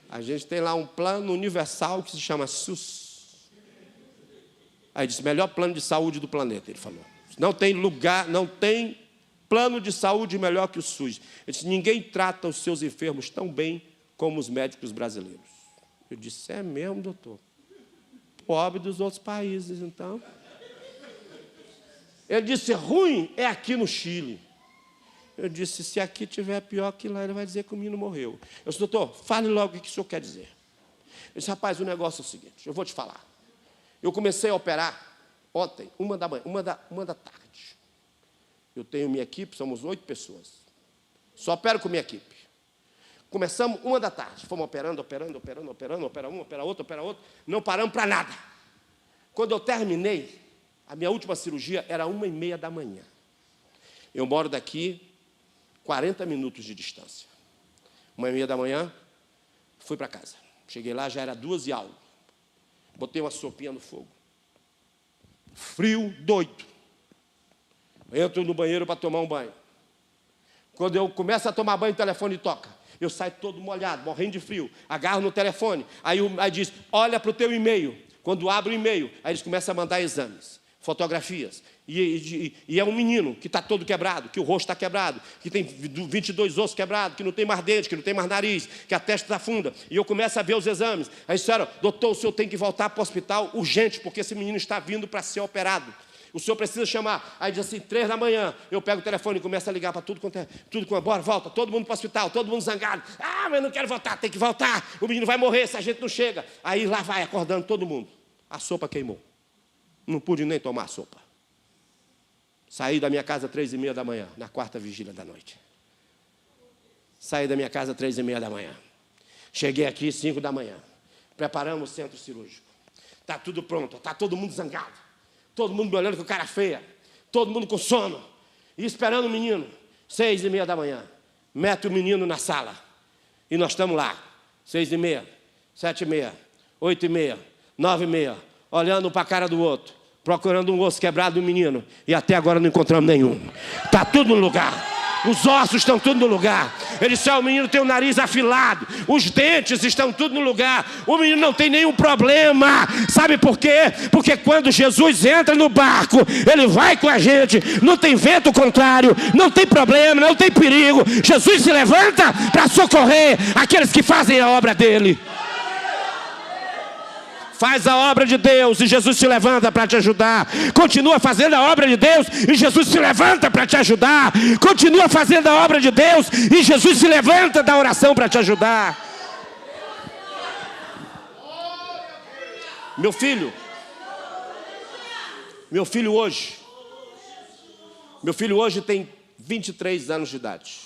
A gente tem lá um plano universal que se chama SUS. Aí disse: melhor plano de saúde do planeta, ele falou. Não tem lugar, não tem plano de saúde melhor que o SUS. Ele disse: ninguém trata os seus enfermos tão bem como os médicos brasileiros. Eu disse: é mesmo, doutor? Pobre dos outros países, então. Ele disse: ruim é aqui no Chile. Eu disse: se aqui tiver pior que lá, ele vai dizer que o menino morreu. Eu disse: doutor, fale logo o que o senhor quer dizer. Ele disse: rapaz, o negócio é o seguinte, eu vou te falar. Eu comecei a operar ontem, 1 da tarde. Eu tenho minha equipe, somos 8 pessoas. Só opero com minha equipe. Começamos 1 da tarde. Fomos operando. Opera um, opera outro. Não paramos para nada. Quando eu terminei, a minha última cirurgia era 1h30 da manhã. Eu moro daqui 40 minutos de distância. 1h30 da manhã, fui para casa. Cheguei lá, já era 2 e algo. Botei uma sopinha no fogo. Frio, doido. Entro no banheiro para tomar um banho. Quando eu começo a tomar banho, o telefone toca. Eu saio todo molhado, morrendo de frio. Agarro no telefone. Aí diz: olha para o teu e-mail. Quando abro o e-mail, aí eles começam a mandar exames, fotografias. E é um menino que está todo quebrado, que o rosto está quebrado, que tem 22 ossos quebrados, que não tem mais dente, que não tem mais nariz, que a testa está funda. E eu começo a ver os exames. Aí disseram: doutor, o senhor tem que voltar para o hospital urgente, porque esse menino está vindo para ser operado. O senhor precisa chamar. Aí diz assim: 3 da manhã, eu pego o telefone e começo a ligar para tudo quanto é. Bora, volta, todo mundo para o hospital, todo mundo zangado. Ah, mas eu não quero voltar, tem que voltar. O menino vai morrer se a gente não chega. Aí lá vai, acordando todo mundo. A sopa queimou. Não pude nem tomar a sopa. Saí da minha casa 3h30 da manhã, na 4ª vigília da noite. Saí da minha casa 3h30 da manhã. Cheguei aqui 5 da manhã. Preparamos o centro cirúrgico. Está tudo pronto, está todo mundo zangado. Todo mundo me olhando com cara feia. Todo mundo com sono. E esperando o menino. 6h30 da manhã. Mete o menino na sala. E nós estamos lá. 6h30, 7h30, 8h30, 9h30. Olhando um para a cara do outro. Procurando um osso quebrado do menino. E até agora não encontramos nenhum. Está tudo no lugar. Os ossos estão tudo no lugar. Ele disse: o menino tem o nariz afilado. Os dentes estão tudo no lugar. O menino não tem nenhum problema. Sabe por quê? Porque quando Jesus entra no barco, ele vai com a gente. Não tem vento contrário. Não tem problema, não tem perigo. Jesus se levanta para socorrer aqueles que fazem a obra dele. Faz a obra de Deus e Jesus se levanta para te ajudar. Continua fazendo a obra de Deus e Jesus se levanta para te ajudar. Continua fazendo a obra de Deus e Jesus se levanta da oração para te ajudar. Meu filho hoje tem 23 anos de idade.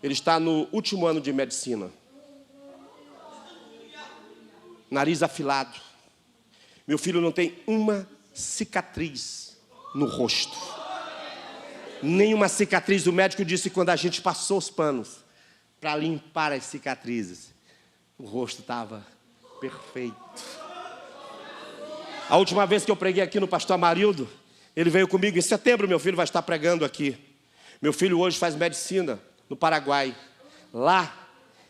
Ele está no último ano de medicina. Nariz afilado. Meu filho não tem uma cicatriz no rosto. Nenhuma cicatriz. O médico disse que quando a gente passou os panos para limpar as cicatrizes, o rosto estava perfeito. A última vez que eu preguei aqui no pastor Amarildo, ele veio comigo. Em setembro meu filho vai estar pregando aqui. Meu filho hoje faz medicina no Paraguai. Lá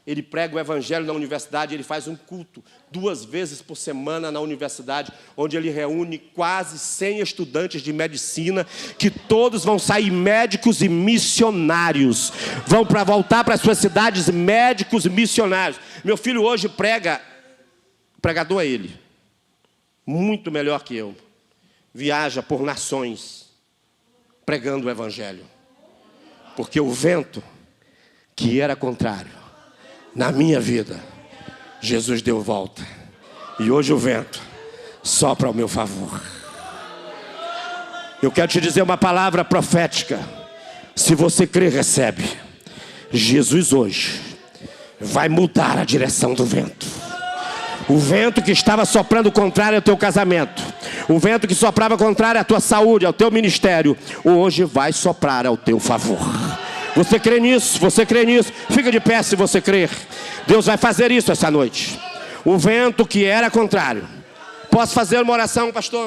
ele prega o evangelho na universidade. Ele faz um culto 2 vezes por semana na universidade, onde ele reúne quase 100 estudantes de medicina, que todos vão sair médicos e missionários. Vão voltar para suas cidades médicos e missionários. Meu filho hoje prega, o pregador é ele, muito melhor que eu. Viaja por nações pregando o evangelho. Porque o vento que era contrário na minha vida, Jesus deu volta. E hoje o vento sopra ao meu favor. Eu quero te dizer uma palavra profética. Se você crer, recebe. Jesus hoje vai mudar a direção do vento. O vento que estava soprando contrário ao teu casamento, o vento que soprava contrário à tua saúde, ao teu ministério, hoje vai soprar ao teu favor. Você crê nisso? Você crê nisso? Fica de pé se você crer. Deus vai fazer isso essa noite. O vento que era contrário. Posso fazer uma oração, pastor?